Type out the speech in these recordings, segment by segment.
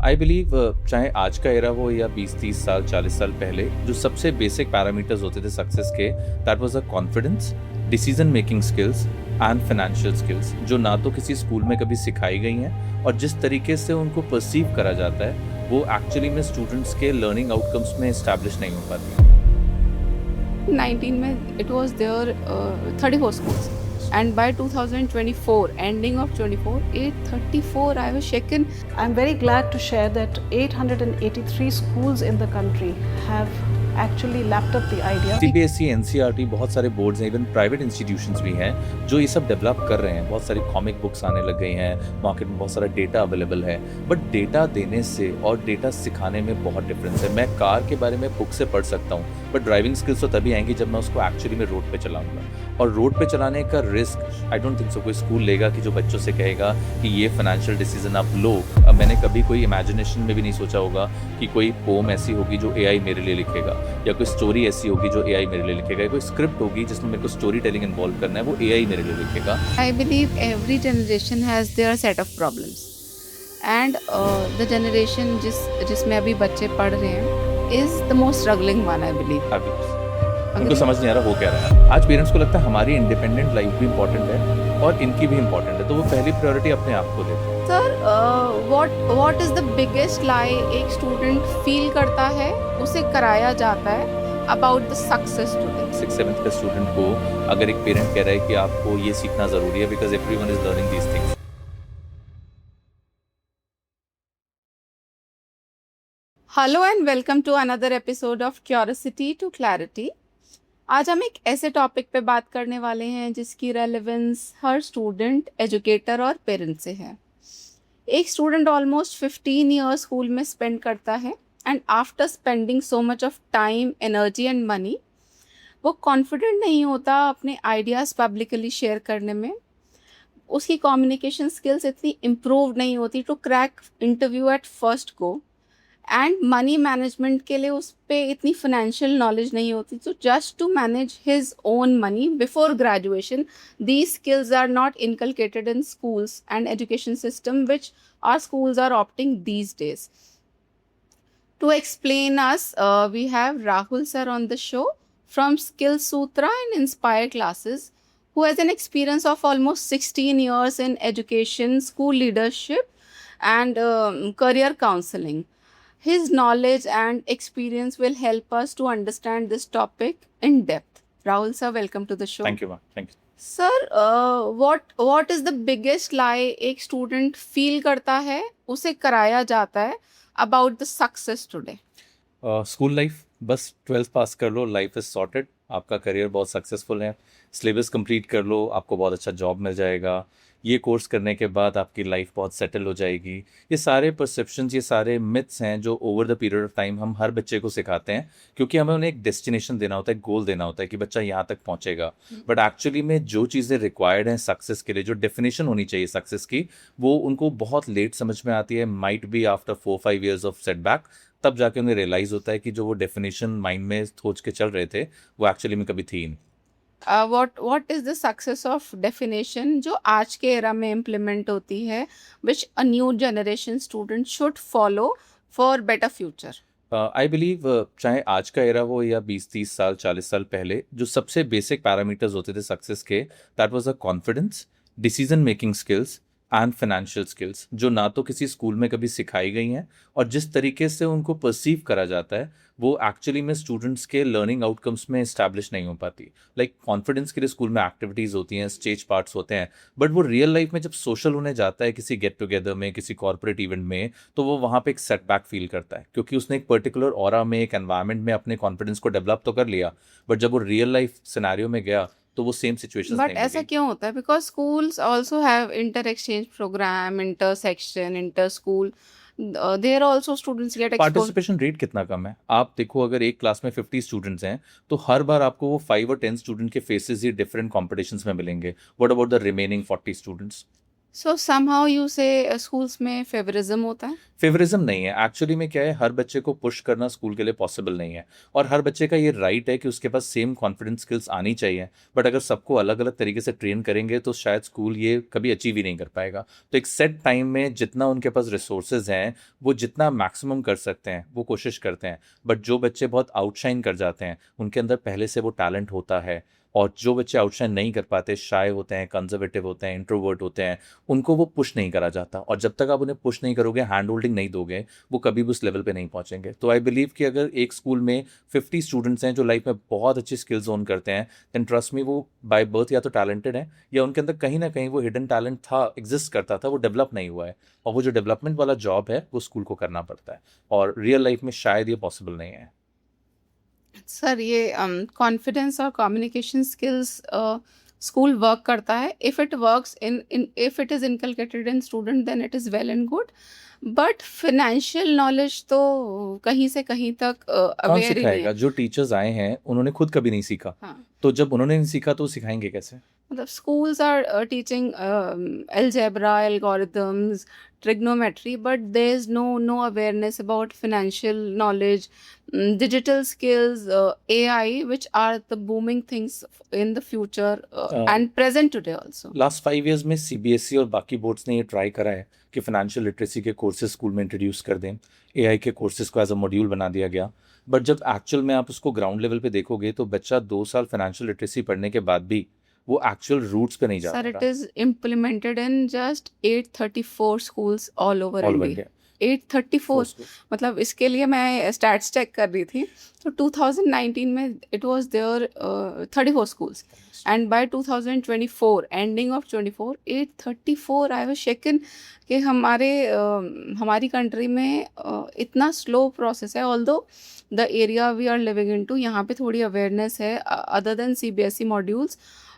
I believe चाहे आज का एरा हो या 20-30 साल 40 साल पहले, जो सबसे बेसिक पैरामीटर्स होते थे सक्सेस के, that was a confidence, decision making skills and financial skills, जो ना तो किसी स्कूल में कभी सिखाई गई हैं और जिस तरीके से उनको परसीव करा जाता है वो एक्चुअली में स्टूडेंट्स के लर्निंग आउटकम्स में इस्टेब्लिश नहीं हो पाती। 19 में it was there 34 schools, and by 2024 ending of 24 834 I was shaken. I'm very glad to share that 883 schools in the country have actually lapped up the idea. CBSE, NCERT, बहुत सारे boards हैं, even private institutions भी हैं जो ये सब develop कर रहे हैं। बहुत सारी कॉमिक बुक्स आने लग गई हैं, मार्केट में बहुत सारा डेटा अवेलेबल है, बट डेटा देने से और डेटा सिखाने में बहुत डिफरेंस है। मैं कार के बारे में बुक से पढ़ सकता हूँ, बट ड्राइविंग स्किल्स तो तभी आएंगी जब मैं उसको एक्चुअली में रोड पे चलाऊंगा। और रोड पे चलाने का रिस्क आई डोंट थिंक सो कोई स्कूल लेगा कि जो बच्चों से कहेगा कि ये फाइनेंशियल डिसीजन आप लो। अब मैंने कभी कोई इमेजिनेशन में भी नहीं सोचा होगा कि कोई पोम ऐसी होगी जो AI मेरे लिए लिखेगा, या कोई स्टोरी ऐसी होगी जो AI मेरे लिए लिखेगा, या कोई स्क्रिप्ट होगी जिसमें मेरे को स्टोरी टेलिंग इन्वॉल्व करना है, वो AI मेरे लिए लिखेगा। I believe every generation has their set of problems, and the generation जिसमें अभी बच्चे पढ़ रहे हैं is the most struggling one, I believe. अभी उनको समझ नहीं आ रहा हो क्या रहा है। आज पेरेंट्स को लगता है हमारी इंडिपेंडेंट लाइफ भी इंपॉर्टेंट है और इनकी भी इंपॉर्टेंट है, तो वो पहली प्रायोरिटी अपने आप को देते हैं। Sir, what is the biggest lie एक स्टूडेंट फील करता है उसे कराया जाता है about the success today? 6th-7th के स्टूडेंट को अगर एक पेरेंट कह रहा है कि आपको ये सीखना जरूरी है because everyone is learning these things. Hello and welcome to another episode of curiosity to clarity. आज हम एक ऐसे टॉपिक पे बात करने वाले हैं जिसकी रेलेवेंस हर स्टूडेंट, एजुकेटर और पेरेंट से है। एक स्टूडेंट ऑलमोस्ट 15 ईयर्स स्कूल में स्पेंड करता है, and after spending so much of time, energy and money, वो कॉन्फिडेंट नहीं होता अपने आइडियाज़ पब्लिकली शेयर करने में। उसकी कम्युनिकेशन स्किल्स इतनी इम्प्रूव नहीं होती to crack interview at first go, and money management के लिए उस पर इतनी फाइनेंशियल नॉलेज नहीं होती। तो just to manage his own money before graduation, these skills are not inculcated in schools and education system which our schools are opting these days. To explain us, we have Rahul sir on the show from Skill Sutra and Inspire classes, who has an experience of almost 16 years in education, school leadership and career counseling. His knowledge and experience will help us to understand this topic in depth. Rahul sir, welcome to the show. Thank you ma'am, thank you. Sir, what is the biggest lie एक student feel करता है उसे कराया जाता है about the success today? School life, बस 12th पास कर लो, life is sorted, आपका करियर बहुत सक्सेसफुल है, सिलेबस कंप्लीट कर लो, आपको बहुत अच्छा जॉब मिल जाएगा, ये कोर्स करने के बाद आपकी लाइफ बहुत सेटल हो जाएगी। ये सारे परसेप्शंस, ये सारे मिथ्स हैं जो over the period of time हम हर बच्चे को सिखाते हैं, क्योंकि हमें उन्हें एक डेस्टिनेशन देना होता है, गोल देना होता है कि बच्चा यहाँ तक पहुँचेगा। बट एक्चुअली में जो चीज़ें रिक्वायर्ड हैं सक्सेस के लिए, जो डेफिनेशन होनी चाहिए सक्सेस की, वो उनको बहुत लेट समझ में आती है, might be after 4-5 years of setback. तब जाके उन्हें रियलाइज़ होता है कि जो वो डेफिनेशन माइंड में सोच के चल रहे थे वो एक्चुअली में कभी थी ही नहीं। What is the success of definition जो आज के era में implement होती है, which a new generation student should follow for better future? I believe चाहे आज का एरा हो या 20-30 साल 40 साल पहले, जो सबसे बेसिक पैरामीटर्स होते थे सक्सेस के, that was a confidence, decision making skills and financial skills, जो ना तो किसी स्कूल में कभी सिखाई गई हैं और जिस तरीके से उनको परसीव करा जाता है वो एक्चुअली में स्टूडेंट्स के लर्निंग आउटकम्स में इस्टेब्लिश नहीं हो पाती। लाइक कॉन्फिडेंस के लिए स्कूल में एक्टिविटीज़ होती हैं, स्टेज पार्ट्स होते हैं, बट वो रियल लाइफ में जब सोशल होने जाता है किसी गेट टुगेदर में, किसी कॉर्पोरेट इवेंट में, तो वो वहाँ पे एक सेटबैक फील करता है, क्योंकि उसने एक पर्टिकुलर ऑरा में, एक एनवायरनमेंट में अपने कॉन्फिडेंस को डेवलप तो कर लिया, बट जब वो रियल लाइफ सिनेरियो में गया तो वो सेम सिचुएशन But ऐसा क्यों होता है? Because schools also have inter-exchange program, inter-section, inter-school. There also students get exposed. Participation rate कितना कम है। आप देखो, अगर एक क्लास में 50 स्टूडेंट्स हैं तो हर बार आपको वो 5 और 10 स्टूडेंट के फेसेस ही डिफरेंट कॉम्पिटिशन्स में मिलेंगे। What about the remaining 40 students? So somehow you से स्कूल्स में फेवरिज्म होता है. फेवरिज्म नहीं है एक्चुअली में, क्या है, हर बच्चे को पुश करना स्कूल के लिए पॉसिबल नहीं है, और हर बच्चे का ये राइट है कि उसके पास सेम कॉन्फिडेंस स्किल्स आनी चाहिए, बट अगर सबको अलग अलग तरीके से ट्रेन करेंगे तो शायद स्कूल ये कभी अचीव ही नहीं कर पाएगा. तो एक सेट टाइम में जितना उनके पास रिसोर्सेज हैं वो जितना मैक्सिमम कर सकते हैं वो कोशिश करते हैं, बट जो बच्चे बहुत आउटशाइन कर जाते हैं उनके अंदर पहले से वो टैलेंट होता है, और जो बच्चे आउटशाइन नहीं कर पाते, शाय होते हैं, कंजर्वेटिव होते हैं, इंट्रोवर्ट होते हैं, उनको वो पुश नहीं करा जाता, और जब तक आप उन्हें पुश नहीं करोगे, हैंड होल्डिंग नहीं दोगे, वो कभी भी उस लेवल पे नहीं पहुंचेंगे. तो आई बिलीव कि अगर एक स्कूल में 50 स्टूडेंट्स हैं जो लाइफ में बहुत अच्छी स्किल्स ओन करते हैं, देन ट्रस्ट मी वो बाय बर्थ या तो टैलेंटेड है, या उनके अंदर कहीं ना कहीं वो हिडन टैलेंट था, एग्जिस्ट करता था, वो डेवलप नहीं हुआ है, और वो जो डेवलपमेंट वाला जॉब है वो स्कूल को करना पड़ता है, और रियल लाइफ में शायद ये पॉसिबल नहीं है. सर ये कॉन्फिडेंस और कम्युनिकेशन स्किल्स स्कूल वर्क करता है. If it works in if it is inculcated in student then it is well and good, but financial knowledge तो कहीं से कहीं तक कौन अवेयर ही नहीं सिखाएगा? है. जो टीचर्स आए हैं उन्होंने खुद कभी नहीं सीखा, हाँ, तो जब उन्होंने नहीं सीखा तो सिखाएंगे कैसे? मतलब schools are teaching algebra, algorithms, trigonometry, but there's no awareness about financial knowledge, digital skills, AI, which are the booming things in the future and present today also. Last 5 years में सीबीएसई और बाकी boards ने ये try करा है कि financial literacy के courses school में इंट्रोड्यूस कर दें, एआई के कोर्सेज को एज अ मॉड्यूल बना दिया गया, बट जब एक्चुअल में आप उसको ग्राउंड लेवल पे देखोगे तो बच्चा 2 साल फाइनेंशियल लिटरेसी पढ़ने के बाद भी वो एक्चुअल रूट्स पे नहीं जा Sir, पा it रहा. is implemented in just 834 schools all over all over India. India 834. मतलब इसके लिए मैं स्टैट्स चेक कर रही थी, तो 2019 में इट वाज देयर 34 schools, and by 2024 ending of 24 834. I was shaken कि हमारी कंट्री में इतना स्लो प्रोसेस है. Although the area we are living into, यहाँ पे थोड़ी अवेयरनेस है, अदर देन सीबीएसई मॉड्यूल्स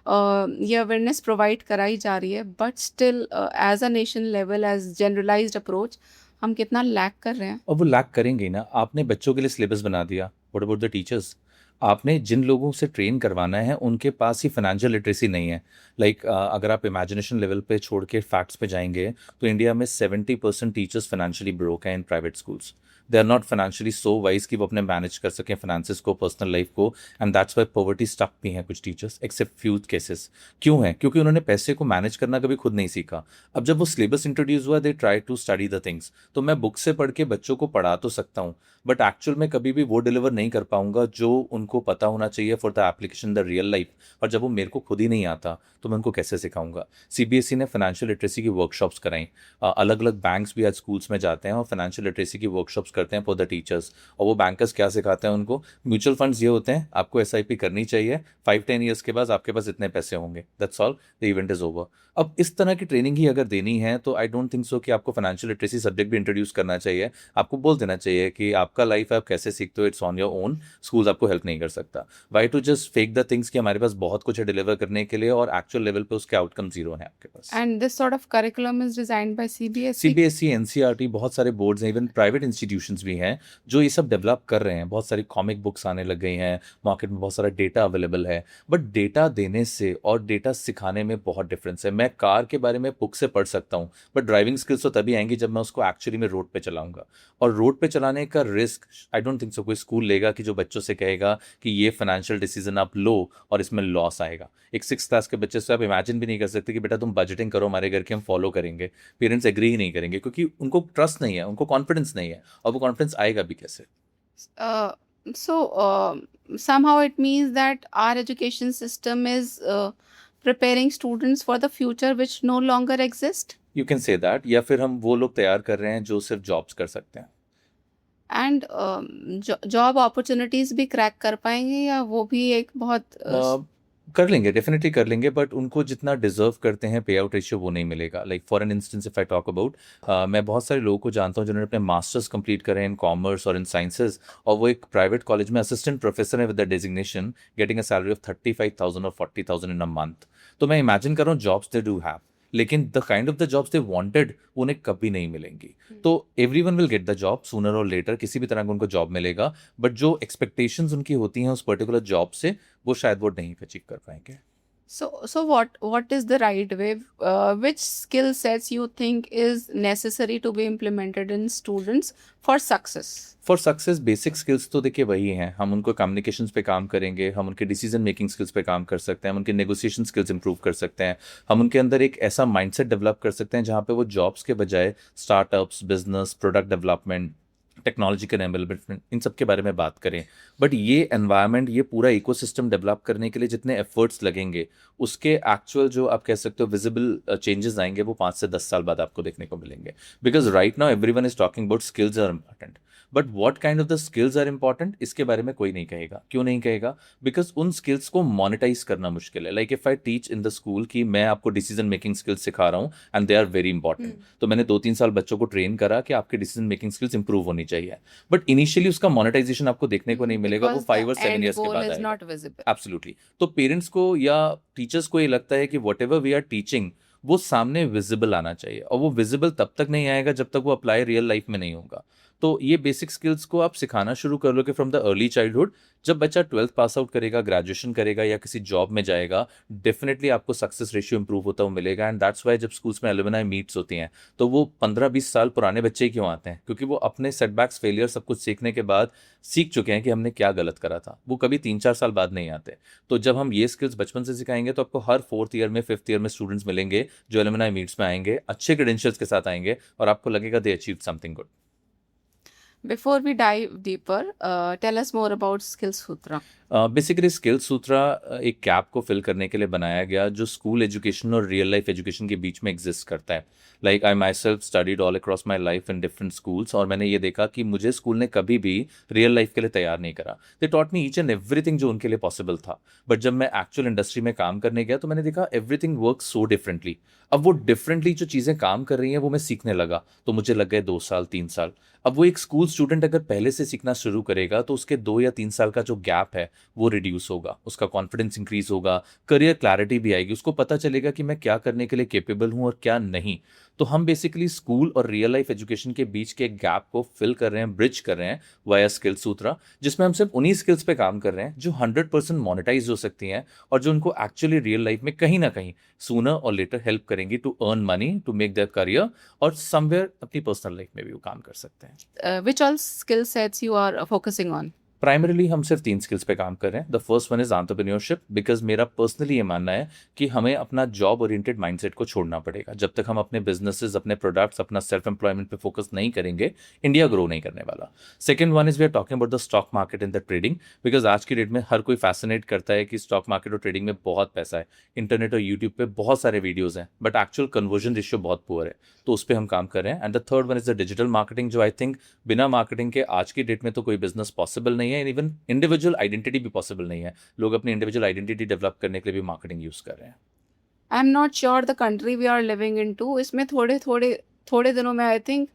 ये अवेयरनेस प्रोवाइड कराई जा रही है, but still as a nation level, as generalized approach, हम कितना लैक कर रहे हैं. और वो लैक करेंगे ही ना. आपने बच्चों के लिए सिलेबस बना दिया, व्हाट अबाउट द टीचर्स? आपने जिन लोगों से ट्रेन करवाना है उनके पास ही फाइनेंशियल लिटरेसी नहीं है. अगर आप इमेजिनेशन लेवल पे छोड़ के फैक्ट्स पे जाएंगे तो इंडिया में 70% टीचर्स फाइनेंशियली ब्रोक हैं in private schools. They are not financially so wise कि वो अपने मैनेज कर सकें फाइनेंसिस को, पर्सनल लाइफ को, and that's why poverty stuck भी हैं कुछ टीचर्स, एक्सेप्ट फ्यू केसेस. क्यों है? क्योंकि उन्होंने पैसे को मैनेज करना कभी खुद नहीं सीखा. अब जब वो सिलेबस इंट्रोड्यूस हुआ, they try to study the things. तो मैं बुक से पढ़ के बच्चों को पढ़ा तो सकता हूँ, बट एक्चुअल में कभी भी वो डिलीवर नहीं कर पाऊंगा जो उनको पता होना चाहिए for the application the real life. और जब वो मेरे को खुद ही नहीं आता तो मैं उनको कैसे सिखाऊंगा? सीबीएसई ने फाइनेंशियल लिटरेसी की वर्कशॉप्स कराई, अलग अलग बैंक्स भी आज स्कूल्स में जाते हैं और फाइनेंशियल लिटरेसी की वर्कशॉप्स करते हैं फॉर द टीचर्स. और वो बैंकर्स क्या सिखाते हैं उनको? म्यूचुअल फंड्स ये होते हैं, आपको एसआईपी करनी चाहिए, 5-10 ईयर्स के बाद आपके पास इतने पैसे होंगे, that's all, the event is over. अब इस तरह की ट्रेनिंग ही अगर देनी है तो आई डोंट थिंक सो कि आपको फाइनेंशियल लिटरेसी सब्जेक्ट भी इंट्रोड्यूस करना चाहिए. आपको बोल देना चाहिए कि आपका लाइफ आप कैसे सीखते हो, it's on your own, school आपको हेल्प नहीं कर सकता. Why to just fake the things कि हमारे पास बहुत कुछ है डिलीवर करने के लिए और एक्चुअल लेवल पे उसके आउटकम जीरो है आपके पास. And this sort of curriculum is designed by CBSE. CBSE, NCERT, बहुत सारे बोर्ड्स हैं, इवन प्राइवेट इंस्टीट्यूशंस भी हैं जो ये सब डेवलप कर रहे हैं. बहुत सारी कॉमिक बुक्स आने लग गई हैं, मार्केट में बहुत सारा डेटा अवेलेबल है, बट डेटा देने से और डेटा सिखाने में बहुत डिफरेंस है. मैं कार के बारे में बुक से पढ़ सकता हूँ, बट ड्राइविंग स्किल्स तो तभी आएंगी जब मैं उसको एक्चुअली में रोड पे चलाऊंगा. और रोड पे चलाने का रिस्क आई डोंट थिंक सो कोई स्कूल लेगा कि जो बच्चों से कहेगा कि ये फाइनेंशियल डिसीजन आप लो और इसमें लॉस आएगा. एक 6th क्लास के बच्चे से आप इमेजिन भी नहीं कर सकते कि बेटा तुम बजटिंग करो हमारे घर की, हम फॉलो करेंगे. पेरेंट्स एग्री ही नहीं करेंगे क्योंकि उनको ट्रस्ट नहीं है, उनको कॉन्फिडेंस नहीं है, और वो कॉन्फिडेंस आएगा भी कैसे? So somehow it means that our education system is preparing students for the future which no longer exist. You can say that. या फिर हम वो लोग तैयार कर रहे हैं जो सिर्फ जॉब्स कर सकते हैं. एंड जॉब अपॉर्चुनिटीज भी क्रैक कर पाएंगे, या वो भी एक बहुत कर लेंगे, डेफिनेटली कर लेंगे, बट उनको जितना डिजर्व करते हैं पे आउट रेशियो वो नहीं मिलेगा. Like for an instance if I talk about, मैं बहुत सारे लोगों को जानता हूँ जिन्होंने अपने मास्टर्स कंप्लीट करे इन कॉमर्स और इन साइंसेज, और वो एक प्राइवेट कॉलेज में असिस्टेंट प्रोफेसर है with the designation, getting a salary of 35,000 और 40,000 इन अ मंथ. तो मैं इमेजिन कर रहा हूँ जॉब्स दे डू हैव, लेकिन the kind of the jobs they wanted उन्हें कभी नहीं मिलेंगी. तो everyone will get the job sooner और लेटर, किसी भी तरह का उनको जॉब मिलेगा, बट जो एक्सपेक्टेशंस उनकी होती हैं उस पर्टिकुलर जॉब से वो शायद वो नहीं अचीव कर पाएंगे. So what is the right way? Which skill sets you think is necessary to be implemented in students for success? For success basic skills तो देखिए वही हैं, हम उनको कम्युनिकेशंस पे काम करेंगे, हम उनके डिसीजन मेकिंग स्किल्स पे काम कर सकते हैं, हम उनके नेगोशिएशन स्किल्स इंप्रूव कर सकते हैं, हम उनके अंदर एक ऐसा माइंडसेट डेवलप कर सकते हैं जहाँ पे वो जॉब्स के बजाय startups, business, product development, technological envelopment, इन सब के बारे में बात करें। बट ये एनवायरनमेंट, ये पूरा इकोसिस्टम डेवलप करने के लिए जितने एफर्ट्स लगेंगे, उसके एक्चुअल जो आप कह सकते हो विजिबल चेंजेस आएंगे, वो 5 से 10 साल बाद आपको देखने को मिलेंगे। Because right now everyone is talking about skills are important, but what kind of the skills are important, इसके बारे में कोई नहीं कहेगा। क्यों नहीं कहेगा? बिकॉज उन स्किल्स को मोनेटाइज करना मुश्किल है। Like if I teach in the school कि मैं आपको डिसीजन मेकिंग स्किल्स सिखा रहा हूँ and they are very important, तो मैंने 2-3 साल बच्चों को ट्रेन करा कि आपकी डिसीजन मेकिंग स्किल्स इंप्रूव होनी चाहिए, बट इनिशियली उसका मोनेटाइजेशन आपको देखने को नहीं मिलेगा, वो 5 और 7 ईयर्स के बाद आएगा। एब्सोल्युटली। तो पेरेंट्स को या टीचर्स को ये लगता है कि whatever we are teaching वो सामने विजिबल आना चाहिए, और वो विजिबल तब तक नहीं आएगा जब तक वो अप्लाई रियल लाइफ में नहीं होगा। तो ये बेसिक स्किल्स को आप सिखाना शुरू कर लो कि फ्रॉम द अर्ली चाइल्डहुड, जब बच्चा 12th पास आउट करेगा, ग्रेजुएशन करेगा या किसी जॉब में जाएगा, डेफिनेटली आपको सक्सेस रेशियो इंप्रूव होता हुआ मिलेगा। एंड दैट्स वाई जब स्कूल्स में एलुमनाई मीट्स होती हैं तो वो 15-20 साल पुराने बच्चे ही क्यों आते हैं? क्योंकि वो अपने सेटबैक्स, फेलियर, सब कुछ सीखने के बाद सीख चुके हैं कि हमने क्या गलत करा था। वो कभी 3-4 साल बाद नहीं आते। तो जब हम ये स्किल्स बचपन से सिखाएंगे तो आपको हर 4th ईयर में, 5th ईयर में स्टूडेंट्स मिलेंगे जो एलुमनाई मीट्स में आएंगे, अच्छे क्रेडेंशियल्स के साथ आएंगे, और आपको लगेगा they achieved something good. Before we dive deeper, tell us more about Skill Sutra. Basically skill Sutra एक गैप को फिल करने के लिए बनाया गया जो स्कूल एजुकेशन और रियल लाइफ एजुकेशन के बीच में एग्जिस्ट करता है। Like I my self studied all across my life in different schools, और मैंने ये देखा कि मुझे स्कूल ने कभी भी रियल लाइफ के लिए तैयार नहीं करा। They taught me each and everything जो उनके लिए पॉसिबल था, बट जब मैं एक्चुअल इंडस्ट्री में काम करने गया तो मैंने देखा एवरीथिंग वर्क सो डिफरेंटली। अब वो डिफरेंटली जो चीज़ें काम कर रही हैं वो मैं सीखने लगा, तो मुझे लग गए 2 साल 3 साल। अब वो एक स्कूल स्टूडेंट अगर पहले से सीखना शुरू करेगा तो उसके 2 या 3 साल का जो गैप है वो रिड्यूस होगा, उसका कॉन्फिडेंस इंक्रीज होगा, करियर क्लैरिटी भी आएगी, उसको पता चलेगा कि मैं क्या करने के लिए केपेबल हूँ और क्या नहीं। तो हम बेसिकली स्कूल और रियल लाइफ एजुकेशन के बीच के गैप को फिल कर रहे हैं, ब्रिज कर रहे हैं वाया स्किल सूत्रा, जिसमें हम सिर्फ उन्हीं स्किल्स पे काम कर रहे हैं जो 100% मोनेटाइज हो सकती हैं और जो उनको एक्चुअली रियल लाइफ में कहीं ना कहीं सूनर और लेटर हेल्प करेंगी to earn money, to make their career, और समवेयर अपनी पर्सनल लाइफ में भी वो काम कर सकते हैं। Which all skill sets you are focusing on? Primarily हम सिर्फ 3 स्किल्स पे काम कर रहे हैं। The first one is entrepreneurship, because मेरा पर्सनली ये मानना है कि हमें अपना जॉब ओरिएंटेड माइंडसेट को छोड़ना पड़ेगा। जब तक हम अपने बिजनेसेस, अपने प्रोडक्ट्स, अपना सेल्फ एम्प्लॉयमेंट पे फोकस नहीं करेंगे, इंडिया ग्रो नहीं करने वाला। Second one is we are talking about the stock market and the trading, because आज की डेट में हर कोई फैसिनेट करता है कि स्टॉक मार्केट और ट्रेडिंग में बहुत पैसा है। इंटरनेट और यूट्यूब पे बहुत सारे वीडियोज हैं, बट एक्चुअल कन्वर्जन रेशियो बहुत पुअर है, तो उस पर हम काम कर रहे हैं। And the third one is the digital marketing, जो आई थिंक बिना मार्केटिंग के आज की डेट में तो कोई बिजनेस पॉसिबल नहीं है, इवन इंडिविजुअल आइडेंटिटी भी पॉसिबल नहीं है। लोग अपनी इंडिविजुअल आइडेंटिटी डेवलप करने के लिए भी मार्केटिंग यूज कर रहे हैं। I am not sure the country we are living in to, इसमें थोड़े दिनों में आई थिंक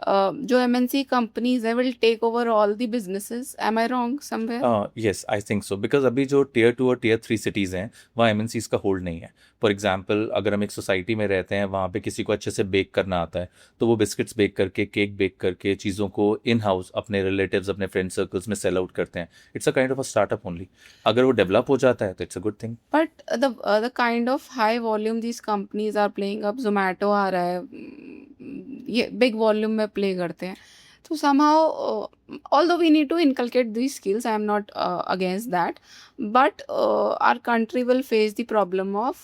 जो MNC कंपनीज है will take over all the businesses. Am I wrong somewhere? Yes, I think so, because अभी जो Tier 2 और Tier 3 cities हैं वहाँ MNCs का होल्ड नहीं है। फॉर एग्जाम्पल, अगर हम एक सोसाइटी में रहते हैं, वहाँ पे किसी को अच्छे से बेक करना आता है, तो वो बिस्किट्स बेक करके, केक बेक करके, चीज़ों को इन हाउस अपने रिलेटिव्स, अपने फ्रेंड सर्कल्स में सेल आउट करते हैं। It's a kind of a startup only. अगर वो डेवलप हो जाता है तो it's a good thing. But the kind of high volume these companies are playing, अब जोमेटो आ रहा है, ये बिग वॉल्यूम में प्ले करते हैं, तो somehow although we need to inculcate these skills, I am not against that, but our country will face the problem of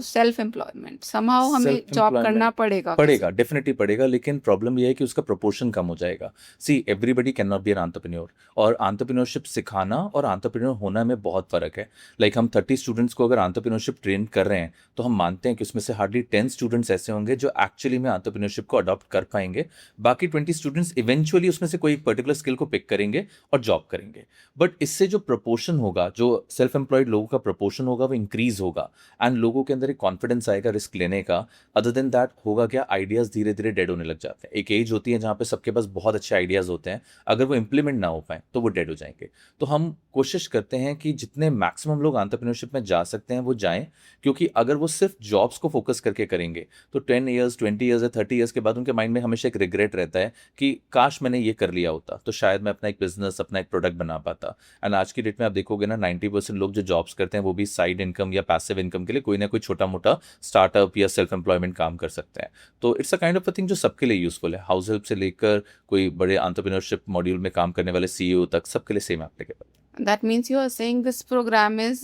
self employment. somehow हमें job करना पड़ेगा डेफिनेटली पड़ेगा, लेकिन प्रॉब्लम ये है कि उसका प्रोपोर्शन कम हो जाएगा। See, everybody can not be an entrepreneur, और एंटरप्रेन्योरशिप सिखाना और एंटरप्रेन्योर होना में बहुत फर्क है। लाइक हम 30 स्टूडेंट्स को अगर एंटरप्रेन्योरशिप ट्रेन कर रहे हैं तो हम मानते हैं कि उसमें से हार्डली 10 स्टूडेंट्स ऐसे होंगे जो एक्चुअली में एंटरप्रेन्योरशिप को अडॉप्ट कर पाएंगे। बाकी 20 स्टूडेंट्स इवेंचुअली उसमें से कोई पर्टिकुलर स्किल को पिक करेंगे और जॉब करेंगे। बट इससे जो प्रोपोर्शन होगा, जो सेल्फ एम्प्लॉयड लोगों का प्रोपोर्शन होगा, वो इंक्रीज होगा, एंड लोगों के अंदर एक कॉन्फिडेंस आएगा रिस्क लेने का। अदर देन दैट होगा क्या, आइडियाज धीरे धीरे डेड होने लग जाते हैं। एक एज होती है जहाँ पे सबके पास बहुत अच्छे आइडियाज होते हैं, अगर वो इंप्लीमेंट ना हो पाए तो वो डेड हो जाएंगे। तो हम कोशिश करते हैं कि जितने मैक्सिमम लोग एंटरप्रेन्योरशिप में जा सकते हैं वो जाएं, क्योंकि अगर वो सिर्फ जॉब्स को फोकस करके करेंगे तो 10 ईयर्स, 20 ईयर्स या 30 ईयर्स के बाद उनके माइंड में हमेशा एक रिग्रेट रहता है कि काश काश मैंने ये कर लिया होता तो शायद मैं अपना एक बिजनेस, अपना एक प्रोडक्ट बना पाता। एंड आज की डेट में आप देखोगे ना, 90% लोग जो जॉब्स करते हैं वो भी साइड इनकम या पैसिव इनकम के लिए कोई ना कोई छोटा मोटा स्टार्टअप या सेल्फ एम्प्लॉयमेंट काम कर सकते हैं। तो it's a kind of a thing जो सबके लिए यूजफुल है, हाउस हेल्प से लेकर कोई बड़े एंटरप्रेन्योरशिप मॉड्यूल में काम करने वाले सीईओ तक, सबके लिए same applicable. That means you are saying this program is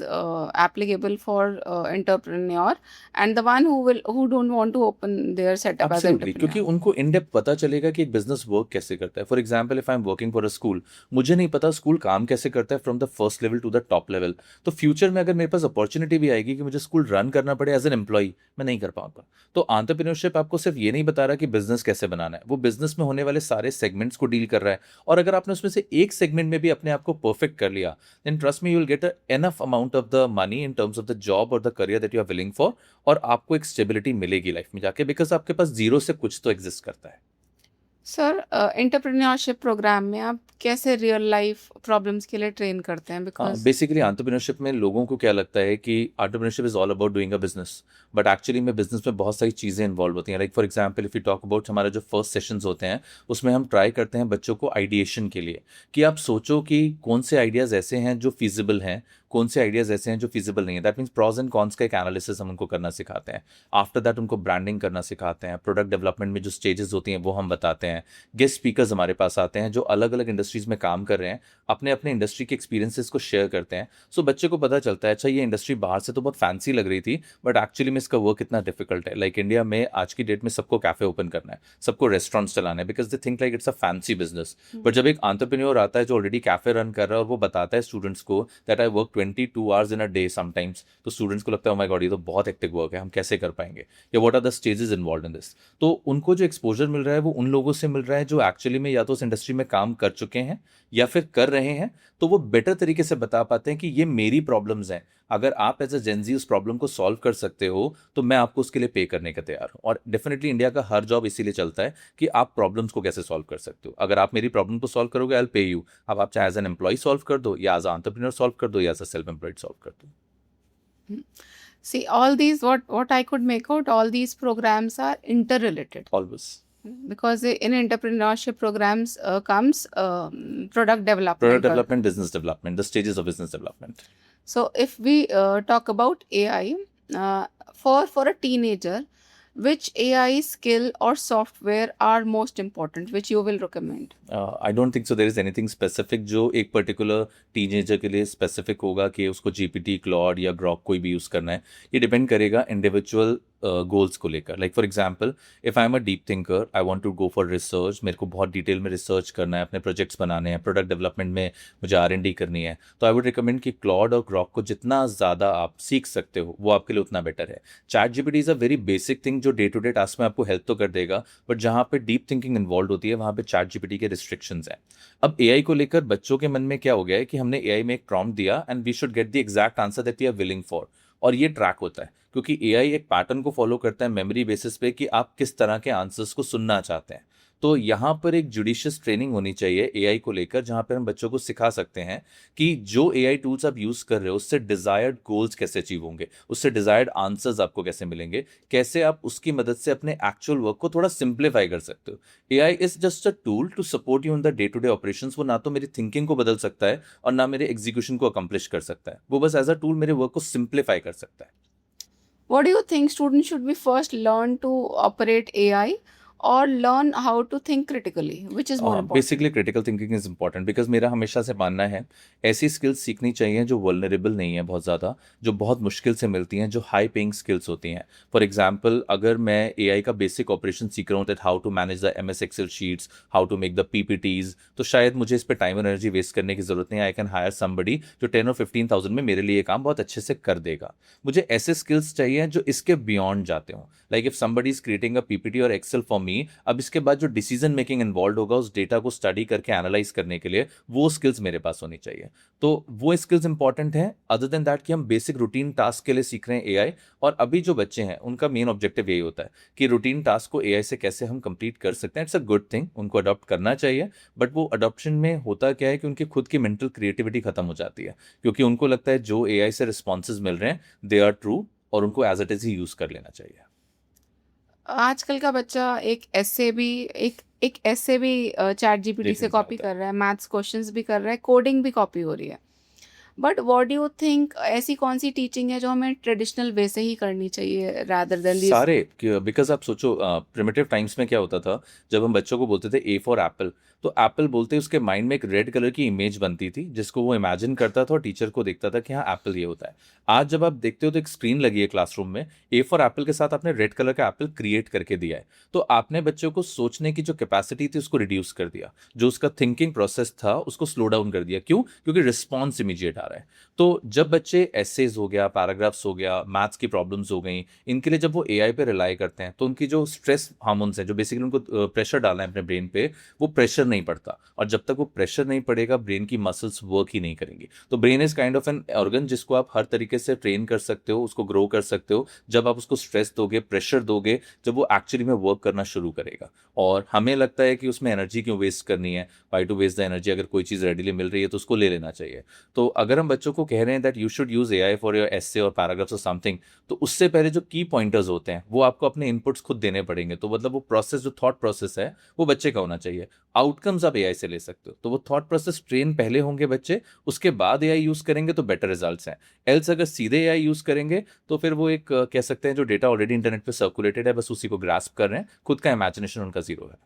applicable for entrepreneur and the one who don't want to open their setup as Absolutely, entrepreneur. क्योंकि उनको इन डेप्थ पता चलेगा कि एक बिजनेस वर्क कैसे करता है। For example, if I am working for a school, मुझे नहीं पता स्कूल काम कैसे करता है from the first level to the top level. तो फ्यूचर में अगर मेरे पास अपॉर्चुनिटी भी आएगी कि मुझे स्कूल रन करना पड़े एज एन एम्प्लॉय, मैं नहीं कर पाऊंगा। तो एंटरप्रेन्योरशिप आपको सिर्फ ये नहीं बता रहा कि बिजनेस कैसे बनाना है, वो बिजनेस में होने वाले सारे सेगमेंट्स को डील कर रहा है। और अगर आपने उसमें से एक सेगमेंट में भी अपने आप को परफेक्ट कर लिया, then trust me, you will get a enough amount of the money in terms of the job और the career that you are willing for, और आपको एक स्टेबिलिटी मिलेगी लाइफ में जाके, बिकॉज आपके पास जीरो से कुछ तो एग्जिस्ट करता है। सर, एंटरप्रेन्योरशिप प्रोग्राम में आप कैसे रियल लाइफ प्रॉब्लम्स के लिए ट्रेन करते हैं? बिकॉज बेसिकली एंटरप्रेन्योरशिप में लोगों को क्या लगता है कि entrepreneurship is all about doing a business, but actually में बिजनेस में बहुत सारी चीज़ें इन्वॉल्व होती हैं। Like for example, if you talk about हमारे जो फर्स्ट सेशंस होते हैं, उसमें हम ट्राई करते हैं बच्चों को आइडिएशन के लिए कि आप सोचो कि कौन से आइडियाज़ ऐसे हैं जो फीजिबल हैं, कौन से आइडियाज़ ऐसे हैं जो फीजिबल नहीं है। That means pros and cons का एक एनालिसिस हम उनको करना सिखाते हैं। आफ्टर दैट उनको ब्रांडिंग करना सिखाते हैं। प्रोडक्ट डेवलपमेंट में जो स्टेजेस होती हैं वो हम बताते हैं। गेस्ट स्पीकर्स हमारे पास आते हैं जो अलग अलग इंडस्ट्रीज़ में काम कर रहे हैं, अपने अपने इंडस्ट्री के एक्सपीरियंसेस को शेयर करते हैं। सो बच्चे को पता चलता है, अच्छा ये इंडस्ट्री बाहर से तो बहुत फैंसी लग रही थी, बट एक्चुअली में इसका वर्क इतना डिफिकल्ट है। लाइक इंडिया में आज की डेट में सबको कैफे ओपन करना है, सबको रेस्टोरेंट्स चलाना है, because they think like it's a fancy business. But जब एक एंटरप्रेन्योर आता है जो ऑलरेडी कैफे रन कर रहा है और वो बताता है स्टूडेंट्स को that I work 22 hours in a day sometimes, तो स्टूडेंट्स को लगता है, ओ माय गॉड, ये तो बहुत हेक्टिक वर्क है, हम कैसे कर पाएंगे, या what are the stages involved in this. तो उनको जो एक्सपोजर मिल रहा है वो उन लोगों से मिल रहा है जो एक्चुअली में या तो उस इंडस्ट्री में काम कर चुके हैं या फिर कर रहे हैं। तो वो बेटर तरीके से बता पाते हैं कि ये मेरी प्रॉब्लम्स हैं, अगर आप एज अ जेनजी उस प्रॉब्लम को सॉल्व कर सकते हो तो मैं आपको उसके लिए पे करने का तैयार हूँ। और डेफिनेटली इंडिया का हर जॉब इसीलिए चलता है कि आप प्रॉब्लम्स को कैसे सॉल्व कर सकते हो। अगर आप मेरी प्रॉब्लम को सॉल्व करोगे, आई विल पे यू। अब आप चाहे एज एन एम्प्लॉय सॉल्व कर दो, या एज अ एंटरप्रेन्योर सॉल्व कर दो, या as a self employed solve कर दो। see, all these, what I could make out, all these programs are interrelated. Always Because in entrepreneurship programs comes product development. Product development, business development, the stages of business development. So if we talk about AI, for a teenager, which AI skill or software are most important, which you will recommend? I don't think so there is anything specific जो एक particular teenager के लिए specific होगा कि उसको GPT, Claude या Grok कोई भी यूज़ करना है। ये डिपेंड करेगा इंडिविजुअल गोल्स को लेकर। Like for example, if I am a deep thinker, I want to go for research, मेरे को बहुत डिटेल में रिसर्च करना है, अपने प्रोजेक्ट्स बनाने हैं, प्रोडक्ट डेवलपमेंट में मुझे R&D करनी है, तो आई वुड रिकमेंड कि क्लॉड और ग्रॉक को जितना ज़्यादा आप सीख सकते हो वो आपके लिए उतना बेटर है। Chat GPT is a very basic thing जो डे टू डे टास्क में आपको हेल्प तो कर देगा, बट जहाँ पे डीप थिंकिंग इन्वॉल्व होती है वहाँ पे चैट जीपीटी के रिस्ट्रिक्शंस हैं। अब AI को लेकर बच्चों के मन में क्या हो गया है कि हमने AI में एक प्रॉम्प्ट दिया and we should get the exact answer that we are willing for, और ये ट्रैक होता है क्योंकि AI एक पैटर्न को फॉलो करता है मेमोरी बेसिस पे कि आप किस तरह के आंसर्स को सुनना चाहते हैं। तो यहाँ पर एक जुडिशियस ट्रेनिंग होनी चाहिए AI को लेकर, जहाँ पर हम बच्चों को सिखा सकते हैं कि जो AI टूल्स आप यूज़ कर रहे हो उससे डिज़ायर्ड गोल्स कैसे अचीव होंगे, उससे डिज़ायर्ड आंसर्स आपको कैसे मिलेंगे, कैसे आप उसकी मदद से अपने एक्चुअल वर्क को थोड़ा सिंप्लीफाई कर सकते हो। AI is just a tool to support you in the day to day operations. वो ना तो मेरी थिंकिंग को बदल सकता है और ना मेरे एग्जीक्यूशन को अकम्प्लिश कर सकता है, वो बस एज अ टूल मेरे वर्क को सिंप्लीफाई कर सकता है। What do you think students should be first learn to operate AI or learn how to think critically? Which is more important? Basically critical thinking is important, because मेरा हमेशा से मानना है ऐसी स्किल्स सीखनी चाहिए जो वल्नरेबल नहीं है बहुत ज़्यादा, जो बहुत मुश्किल से मिलती हैं, जो हाई पेइंग स्किल्स होती हैं। फॉर एग्जांपल, अगर मैं AI का बेसिक ऑपरेशन सीख रहा हूँ, that how to manage the MS Excel sheets, how to make the PPTs, तो शायद मुझे इस पर टाइम और एनर्जी वेस्ट करने की जरूरत नहीं है। आई कैन हायर समबडी जो 10 और 15,000 में मेरे लिए ये काम बहुत अच्छे से कर देगा। मुझे ऐसे स्किल्स चाहिए जो इसके बियॉन्ड जाते हों। Like if somebody is creating a PPT और एक्सेल फॉर मी, अब इसके बाद जो डिसीजन मेकिंग इन्वॉल्व होगा उस डेटा को स्टडी करके एनालाइज करने के लिए, वो स्किल्स मेरे पास होनी चाहिए। तो वो स्किल्स इंपॉर्टेंट हैं। अदर देन दैट कि हम बेसिक रूटीन टास्क के लिए सीख रहे हैं AI, और अभी जो बच्चे हैं उनका मेन ऑब्जेक्टिव यही होता है कि रूटीन टास्क को AI से कैसे हम कंप्लीट कर सकते हैं। इट्स अ गुड थिंग, उनको अडॉप्ट करना चाहिए, बट वो अडॉप्शन में होता क्या है कि उनकी खुद की मेंटल क्रिएटिविटी खत्म हो जाती है, क्योंकि उनको लगता है जो AI से रिस्पॉन्सेज मिल रहे हैं दे आर ट्रू, और उनको एज इट इज ही यूज कर लेना चाहिए। आजकल का बच्चा एक ऐसे भी एक एक ऐसे भी चैट जीपीटी से Definitely कॉपी होता है। कर रहा है, मैथ्स क्वेश्चंस भी कर रहा है, कोडिंग भी कॉपी हो रही है। But what do you think, ऐसी कौन सी टीचिंग है जो हमें ट्रेडिशनल वे से ही करनी चाहिए रादर देन दिस? सारे, बिकॉज आप सोचो प्रिमिटिव टाइम्स में क्या होता था, जब हम बच्चों को बोलते थे ए फॉर एप्पल, तो एप्पल बोलते ही उसके माइंड में एक रेड कलर की इमेज बनती थी जिसको वो इमेजिन करता था और टीचर को देखता था कि हाँ एप्पल ये होता है। आज जब आप देखते हो तो एक स्क्रीन लगी है क्लासरूम में, ए फॉर एप्पल के साथ आपने रेड कलर का एप्पल क्रिएट करके दिया है, तो आपने बच्चों को सोचने की जो कैपेसिटी थी उसको रिड्यूस कर दिया, जो उसका थिंकिंग प्रोसेस था उसको स्लो डाउन कर दिया। क्यों? क्योंकि रिस्पॉन्स इमीडिएट आ रहा है। तो जब बच्चे एसेज हो गया, पैराग्राफ्स हो गया, मैथ्स की प्रॉब्लम्स हो गई, इनके लिए जब वो एआई पे रिलाई करते हैं तो उनकी जो स्ट्रेस हार्मोन्स हैं, जो बेसिकली उनको प्रेशर डालना है अपने ब्रेन पे, वो प्रेशर नहीं पड़ता। और जब तक वो प्रेशर नहीं पड़ेगा ब्रेन की मसल्स वर्क ही नहीं करेंगी। तो brain is kind of an organ जिसको आप हर तरीके से ट्रेन कर सकते हो, उसको ग्रो कर सकते हो, जब आप उसको स्ट्रेस दोगे, प्रेशर दोगे, जब वो एक्चुअली में वर्क करना शुरू करेगा। और हमें लगता है कि उसमें एनर्जी क्यों वेस्ट करनी है, why to waste the energy, अगर कोई चीज़ रेडिली मिल रही है तो उसको ले लेना चाहिए। तो अगर हम बच्चों को कह रहे हैं that you should use AI for your एसे और पैराग्राफ्स और समथिंग, तो उससे पहले जो की पॉइंटर्स होते हैं वो आपको अपने इनपुट्स खुद देने पड़ेंगे। तो मतलब वो प्रोसेस, जो थॉट प्रोसेस है, वो बच्चे का होना चाहिए। आउटकम्स आप एआई से ले सकते हो, तो वो थॉट प्रोसेस ट्रेन पहले होंगे बच्चे, उसके बाद एआई यूज करेंगे तो बेटर रिजल्ट्स हैं। एल्स अगर सीधे एआई यूज करेंगे तो फिर वो एक कह सकते हैं जो डेटा ऑलरेडी इंटरनेट पे सर्कुलेटेड है बस उसी को ग्रास्प कर रहे हैं, खुद का इमेजिनेशन उनका जीरो है।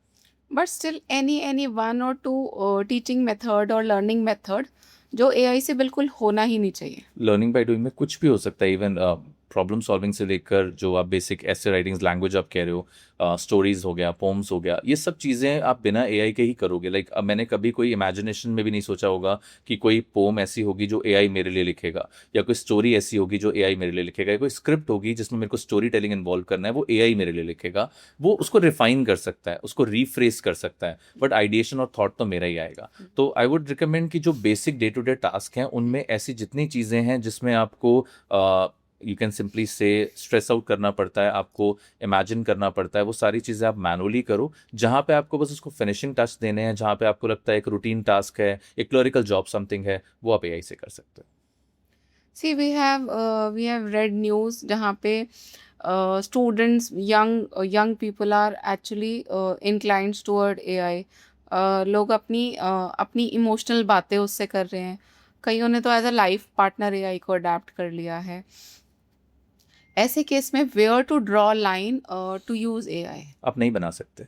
बट स्टिल एनी वन और टू टीचिंग मेथड और लर्निंग मेथड जो एआई से बिल्कुल होना ही नहीं चाहिए? लर्निंग बाय डूइंग में कुछ भी हो सकता है, इवन प्रॉब्लम सॉल्विंग से लेकर जो आप बेसिक ऐसे राइटिंग्स, लैंग्वेज आप कह रहे हो, स्टोरीज हो गया, पोम्स हो गया, ये सब चीज़ें आप बिना एआई के ही करोगे। लाइक मैंने कभी कोई इमेजिनेशन में भी नहीं सोचा होगा कि कोई पोम ऐसी होगी जो एआई मेरे लिए लिखेगा, या कोई स्टोरी ऐसी होगी जो एआई मेरे लिए लिखेगा, या कोई स्क्रिप्ट होगी जिसमें मेरे को स्टोरी टेलिंग इन्वॉल्व करना है, वो एआई मेरे लिए लिखेगा। वो उसको रिफाइन कर सकता है, उसको रीफ्रेस कर सकता है, बट आइडिएशन और थॉट तो मेरा ही आएगा। तो आई वुड रिकमेंड कि जो basic day to day task हैं उनमें ऐसी जितनी चीज़ें हैं जिसमें आपको यू कैन सिंपली से स्ट्रेस आउट करना पड़ता है, आपको इमेजिन करना पड़ता है, वो सारी चीज़ें आप मैनुअली करो। जहाँ पे आपको बस उसको फिनिशिंग टच देने हैं, जहाँ पे आपको लगता है एक रूटीन टास्क है, एक क्लरिकल जॉब समथिंग है, वो आप एआई से कर सकते हो। सी वी हैव रेड न्यूज़ जहाँ पे students, young people are actually inclined toward AI. लोग अपनी इमोशनल बातें उससे कर रहे हैं, कईयों ने तो as a life partner AI को अडेप्ट कर लिया है। ऐसे केस में where to draw line to use AI? आप नहीं बना सकते।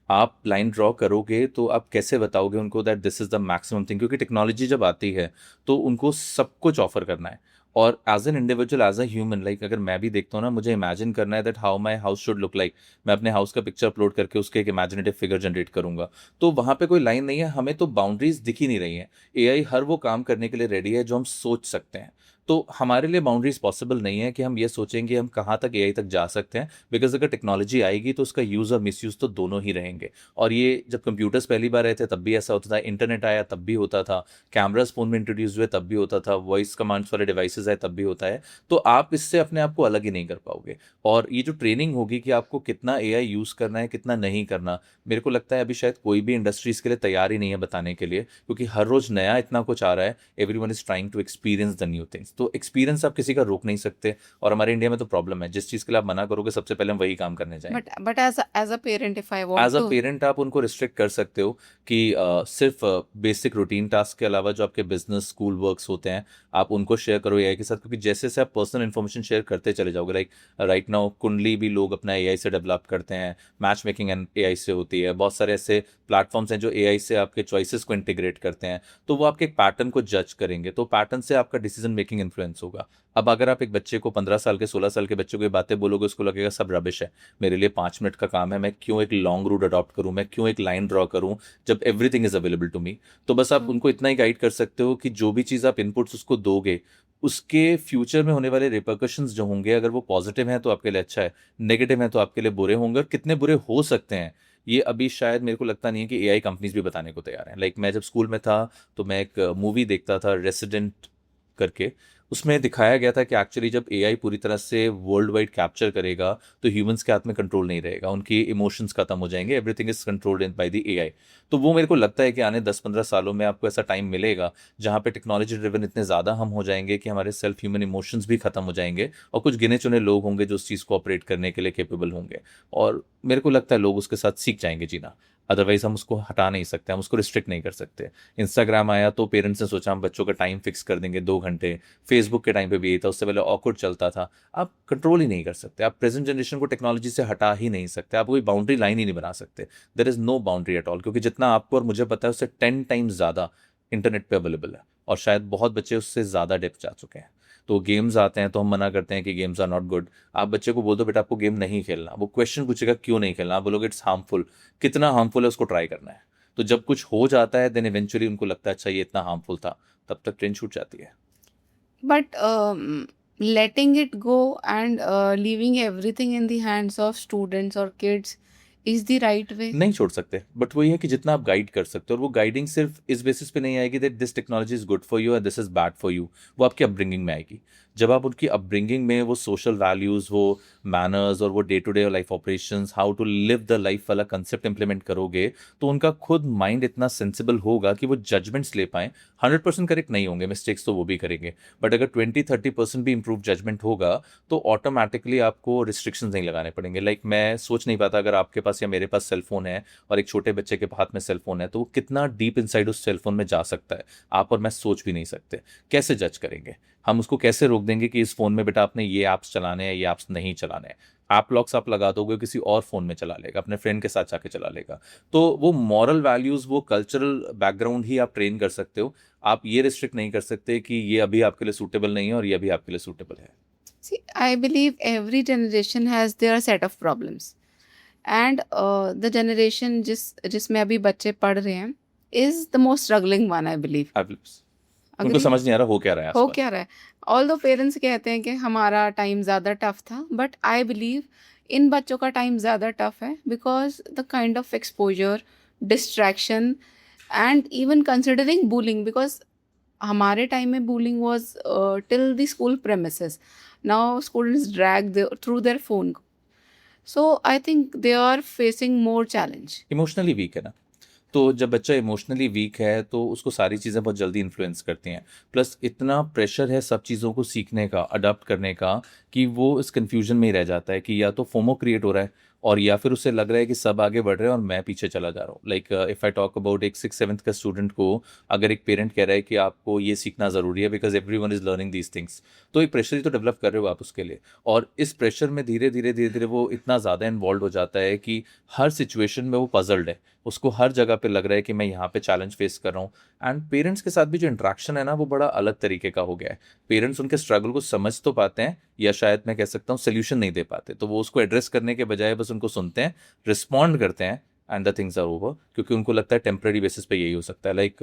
आप लाइन ड्रॉ करोगे तो आप कैसे बताओगे उनको that this is the maximum thing, क्योंकि टेक्नोलॉजी जब आती है तो उनको सब कुछ ऑफर करना है। और as an individual, as a human, like अगर मैं भी देखता हूँ ना, मुझे इमेजिन करना है that how my house should look like, मैं अपने हाउस का पिक्चर अपलोड करके उसके एक इमेजिनेटिव फिगर जनरेट करूंगा। तो वहाँ पे कोई लाइन नहीं है, हमें तो बाउंड्रीज दिख ही नहीं रही हैं। एआई हर वो काम करने के लिए रेडी है जो हम सोच सकते हैं। तो हमारे लिए बाउंड्रीज पॉसिबल नहीं है कि हम ये सोचेंगे हम कहाँ तक एआई तक जा सकते हैं, बिकॉज अगर टेक्नोलॉजी आएगी तो उसका यूज़ और मिसयूज़ तो दोनों ही रहेंगे। और ये जब कंप्यूटर्स पहली बार आए थे तब भी ऐसा होता था, इंटरनेट आया तब भी होता था, कैमराज फ़ोन में इंट्रोड्यूस हुए तब भी होता था, वॉइस कमांड्स वाले डिवाइसेस आए तब भी होता है। तो आप इससे अपने आप को अलग ही नहीं कर पाओगे। और ये जो ट्रेनिंग होगी कि आपको कितना एआई यूज़ करना है, कितना नहीं करना, मेरे को लगता है अभी शायद कोई भी इंडस्ट्री इसके लिए तैयार ही नहीं है बताने के लिए, क्योंकि हर रोज़ नया इतना कुछ आ रहा है। Everyone is trying to experience the new things. तो एक्सपीरियंस आप किसी का रोक नहीं सकते। और हमारे इंडिया में तो प्रॉब्लम है, जिस चीज़ के लिए आप मना करोगे सबसे पहले हम वही काम करने जाएंगे। But as a parent if I want as a to, parent आप उनको रिस्ट्रिक्ट कर सकते हो कि सिर्फ बेसिक रूटीन टास्क के अलावा जो आपके बिजनेस, स्कूल वर्क्स होते हैं, आप उनको शेयर करो एआई के साथ। क्योंकि जैसे जैसे आप पर्सनल इन्फॉर्मेशन शेयर करते चले जाओगे, लाइक राइट नाउ कुंडली भी लोग अपना एआई से डेवलप करते हैं, मैच मेकिंग एआई से होती है, बहुत सारे ऐसे प्लेटफॉर्म्स हैं जो एआई से आपके चॉइसेस को इंटीग्रेट करते हैं। तो वो आपके एक पैटर्न को जज करेंगे, तो पैटर्न से आपका डिसीजन मेकिंग इन्फ्लुएंस होगा। अब अगर आप एक बच्चे को 15 साल के, 16 साल के बच्चे को ये बातें बोलोगे, उसको लगेगा सब रबिश है, मेरे लिए 5 मिनट का काम है, मैं क्यों एक लॉन्ग रूट अडॉप्ट करूं, मैं क्यों एक लाइन ड्रॉ करूं जब everything is available to me. तो बस आप उनको इतना ही गाइड कर सकते हो कि जो भी चीज़ आप इनपुट्स उसको दोगे, उसके फ्यूचर में होने वाले रिपरकशंस जो होंगे, अगर वो पॉजिटिव हैं तो आपके लिए अच्छा है, नेगेटिव हैं तो आपके लिए बुरे होंगे। और कितने बुरे हो सकते हैं ये अभी शायद मेरे को लगता नहीं है कि एआई कंपनीज भी बताने को तैयार हैं। लाइक मैं जब स्कूल में था तो मैं एक मूवी देखता था रेसिडेंट करके, उसमें दिखाया गया था कि एक्चुअली जब एआई पूरी तरह से वर्ल्ड वाइड कैप्चर करेगा तो ह्यूमंस के हाथ में कंट्रोल नहीं रहेगा, उनकी इमोशंस खत्म हो जाएंगे, everything is controlled in by the AI. तो वो मेरे को लगता है कि आने 10-15 सालों में आपको ऐसा टाइम मिलेगा जहाँ पे टेक्नोलॉजी ड्रिवन इतने ज़्यादा हम हो जाएंगे कि हमारे सेल्फ ह्यूमन इमोशंस भी खत्म हो जाएंगे, और कुछ गिने चुने लोग होंगे जो उस चीज़ को ऑपरेट करने के लिए केपेबल होंगे। और मेरे को लगता है लोग उसके साथ सीख जाएंगे जीना। अदरवाइज हम उसको हटा नहीं सकते, हम उसको रिस्ट्रिक्ट नहीं कर सकते। इंस्टाग्राम आया तो पेरेंट्स ने सोचा हम बच्चों का टाइम फिक्स कर देंगे 2 घंटे। फेसबुक के टाइम पे भी यही था, उससे पहले ऑकवर्ड चलता था। आप कंट्रोल ही नहीं कर सकते, आप प्रेजेंट जनरेशन को टेक्नोलॉजी से हटा ही नहीं सकते, आप कोई बाउंड्री लाइन ही नहीं बना सकते। There is no boundary at all, क्योंकि जितना आपको और मुझे पता है उससे 10 टाइम्स ज़्यादा इंटरनेट पे अवेलेबल है, और शायद बहुत बच्चे उससे ज़्यादा डेप्थ जा चुके हैं। तो गेम्स आते हैं तो हम मना करते हैं कि गेम्स आर नॉट गुड। आप बच्चे को बोल दो बेटा आपको गेम नहीं खेलना, वो क्वेश्चन पूछेगा क्यों नहीं खेलना, आप बोलोगे इट्स हार्मफुल। कितना हार्मफुल है उसको ट्राई करना है। तो जब कुछ हो जाता है देन इवेंचुअली उनको लगता है अच्छा ये इतना हार्मफुल था, तब तक ट्रेन छूट जाती है। But letting it go and leaving everything in the hands of students or kids is the right way. नहीं छोड़ सकते, बट वही है कि जितना आप गाइड कर सकते हो, और वो गाइडिंग सिर्फ इस बेसिस पे नहीं आएगी that this technology is good for you और this is bad for you. वो आपकी अपब्रिंगिंग में आएगी। जब आप उनकी अपब्रिंगिंग में वो सोशल वैल्यूज़, वो मैनर्स और वो day to day life operations, how to live the life वाला कंसेप्ट इंप्लीमेंट करोगे, तो उनका खुद माइंड इतना सेंसिबल होगा कि वो जजमेंट्स ले पाएँ। 100% करेक्ट नहीं होंगे, मिस्टेक्स तो वो भी करेंगे, बट अगर 20-30% भी इंप्रूव जजमेंट होगा तो ऑटोमेटिकली आपको रिस्ट्रिक्शंस नहीं लगाने पड़ेंगे। लाइक मैं सोच नहीं पाता अगर आपके पास या मेरे पास सेलफोन है और एक छोटे बच्चे के हाथ में सेलफोन है तो वो कितना डीप इनसाइड उस सेलफोन में जा सकता है, आप और मैं सोच भी नहीं सकते। कैसे जज करेंगे हम उसको? कैसे रोक देंगे कि इस फोन में बेटा आपने ये ऐप्स चलाने हैं, ये ऐप्स नहीं चलाने हैं? ऐप लॉक्स आप लगा दोगे, किसी और फोन में चला लेगा, अपने फ्रेंड के साथ जाके चला लेगा। तो वो मॉरल वैल्यूज, वो कल्चरल बैकग्राउंड ही आप ट्रेन कर सकते हो। आप ये रिस्ट्रिक्ट नहीं कर सकते कि ये अभी आपके लिए सूटेबल नहीं है और ये अभी आपके लिए सूटेबल है। See, I believe every generation has their set of problems. And the generation जिसमें अभी बच्चे पढ़ रहे हैं is the most struggling one, I believe. उनको Agree? समझ नहीं आ रहा हो क्या रहा है हो आसपास। क्या रहा है? ऑल्दो पेरेंट्स कहते हैं कि हमारा टाइम ज़्यादा टफ था, बट आई बिलीव इन बच्चों का टाइम ज़्यादा टफ है because the kind of exposure, distraction and even considering bullying, because हमारे टाइम में bullying was till the school premises. Now students drag through their phone. So I think they are facing more challenge. Emotionally weak है ना, तो जब बच्चा emotionally weak है तो उसको सारी चीज़ें बहुत जल्दी इन्फ्लुएंस करती हैं। प्लस इतना प्रेशर है सब चीज़ों को सीखने का, अडॉप्ट करने का, कि वो इस कन्फ्यूजन में ही रह जाता है कि या तो फोमो क्रिएट हो रहा है और या फिर उसे लग रहा है कि सब आगे बढ़ रहे हैं और मैं पीछे चला जा रहा हूँ। Like if I talk about एक 6th-7th का स्टूडेंट को, अगर एक पेरेंट कह रहा है कि आपको ये सीखना ज़रूरी है because everyone is learning these things, तो एक प्रेशर ही तो डेवलप कर रहे हो आप उसके लिए। और इस प्रेशर में धीरे धीरे वो इतना ज़्यादा इन्वॉल्व हो जाता है कि हर सिचुएशन में वो पजल्ड है, उसको हर जगह पे लग रहा है कि मैं यहाँ पे चैलेंज फेस कर रहा हूँ। एंड पेरेंट्स के साथ भी जो इंटरेक्शन है ना वो बड़ा अलग तरीके का हो गया है। पेरेंट्स उनके स्ट्रगल को समझ तो पाते हैं, या शायद मैं कह सकता हूँ सोल्यूशन नहीं दे पाते, तो वो उसको एड्रेस करने के बजाय बस उनको सुनते हैं, रिस्पॉन्ड करते हैं and the things are over, क्योंकि उनको लगता है टेम्प्रेरी बेसिस पे यही हो सकता है। लाइक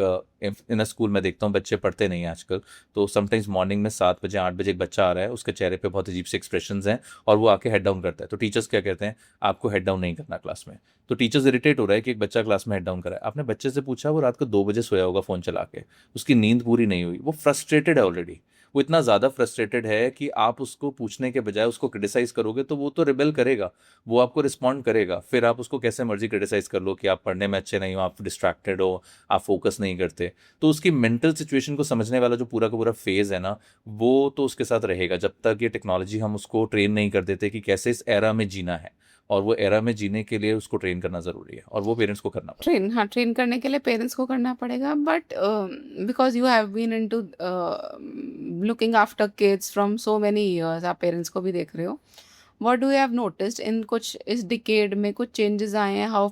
इन अ स्कूल में देखता हूँ बच्चे पढ़ते नहीं हैं आजकल, तो समटाइम्स मॉर्निंग में 7 बजे 8 बजे एक बच्चा आ रहा है, उसके चेहरे पे बहुत अजीब से एक्सप्रेशंस हैं और वो आके हेड डाउन करता है। तो टीचर्स क्या कहते हैं, आपको हेड डाउन नहीं करना क्लास में। तो टीचर्स इरिटेट हो रहा है कि एक बच्चा क्लास में हेड डाउन करा है। आपने बच्चे से पूछा, वो रात को 2 बजे सोया होगा फ़ोन चला के, उसकी नींद पूरी नहीं हुई, वो फ्रस्ट्रेटेड है ऑलरेडी। वो इतना ज़्यादा फ्रस्ट्रेटेड है कि आप उसको पूछने के बजाय उसको क्रिटिसाइज़ करोगे तो वो तो रिबेल करेगा, वो आपको रिस्पॉन्ड करेगा। फिर आप उसको कैसे मर्जी क्रिटिसाइज़ कर लो कि आप पढ़ने में अच्छे नहीं हो, आप डिस्ट्रैक्टेड हो, आप फोकस नहीं करते। तो उसकी मेंटल सिचुएशन को समझने वाला जो पूरा का पूरा फेज़ है ना, वो तो उसके साथ रहेगा जब तक ये टेक्नोलॉजी हम उसको ट्रेन नहीं कर देते कि कैसे इस एरा में जीना है। और वो एरा में जीने के लिए उसको ट्रेन करना ज़रूरी है, और वो पेरेंट्स को करना पड़ेगा। ट्रेन करने के लिए पेरेंट्स को करना पड़ेगा, but because you have been into looking after kids from so many years, आप पेरेंट्स को भी देख रहे हो, what do you have noticed in कुछ इस डिकेड में कुछ चेंजेस आए हैं? How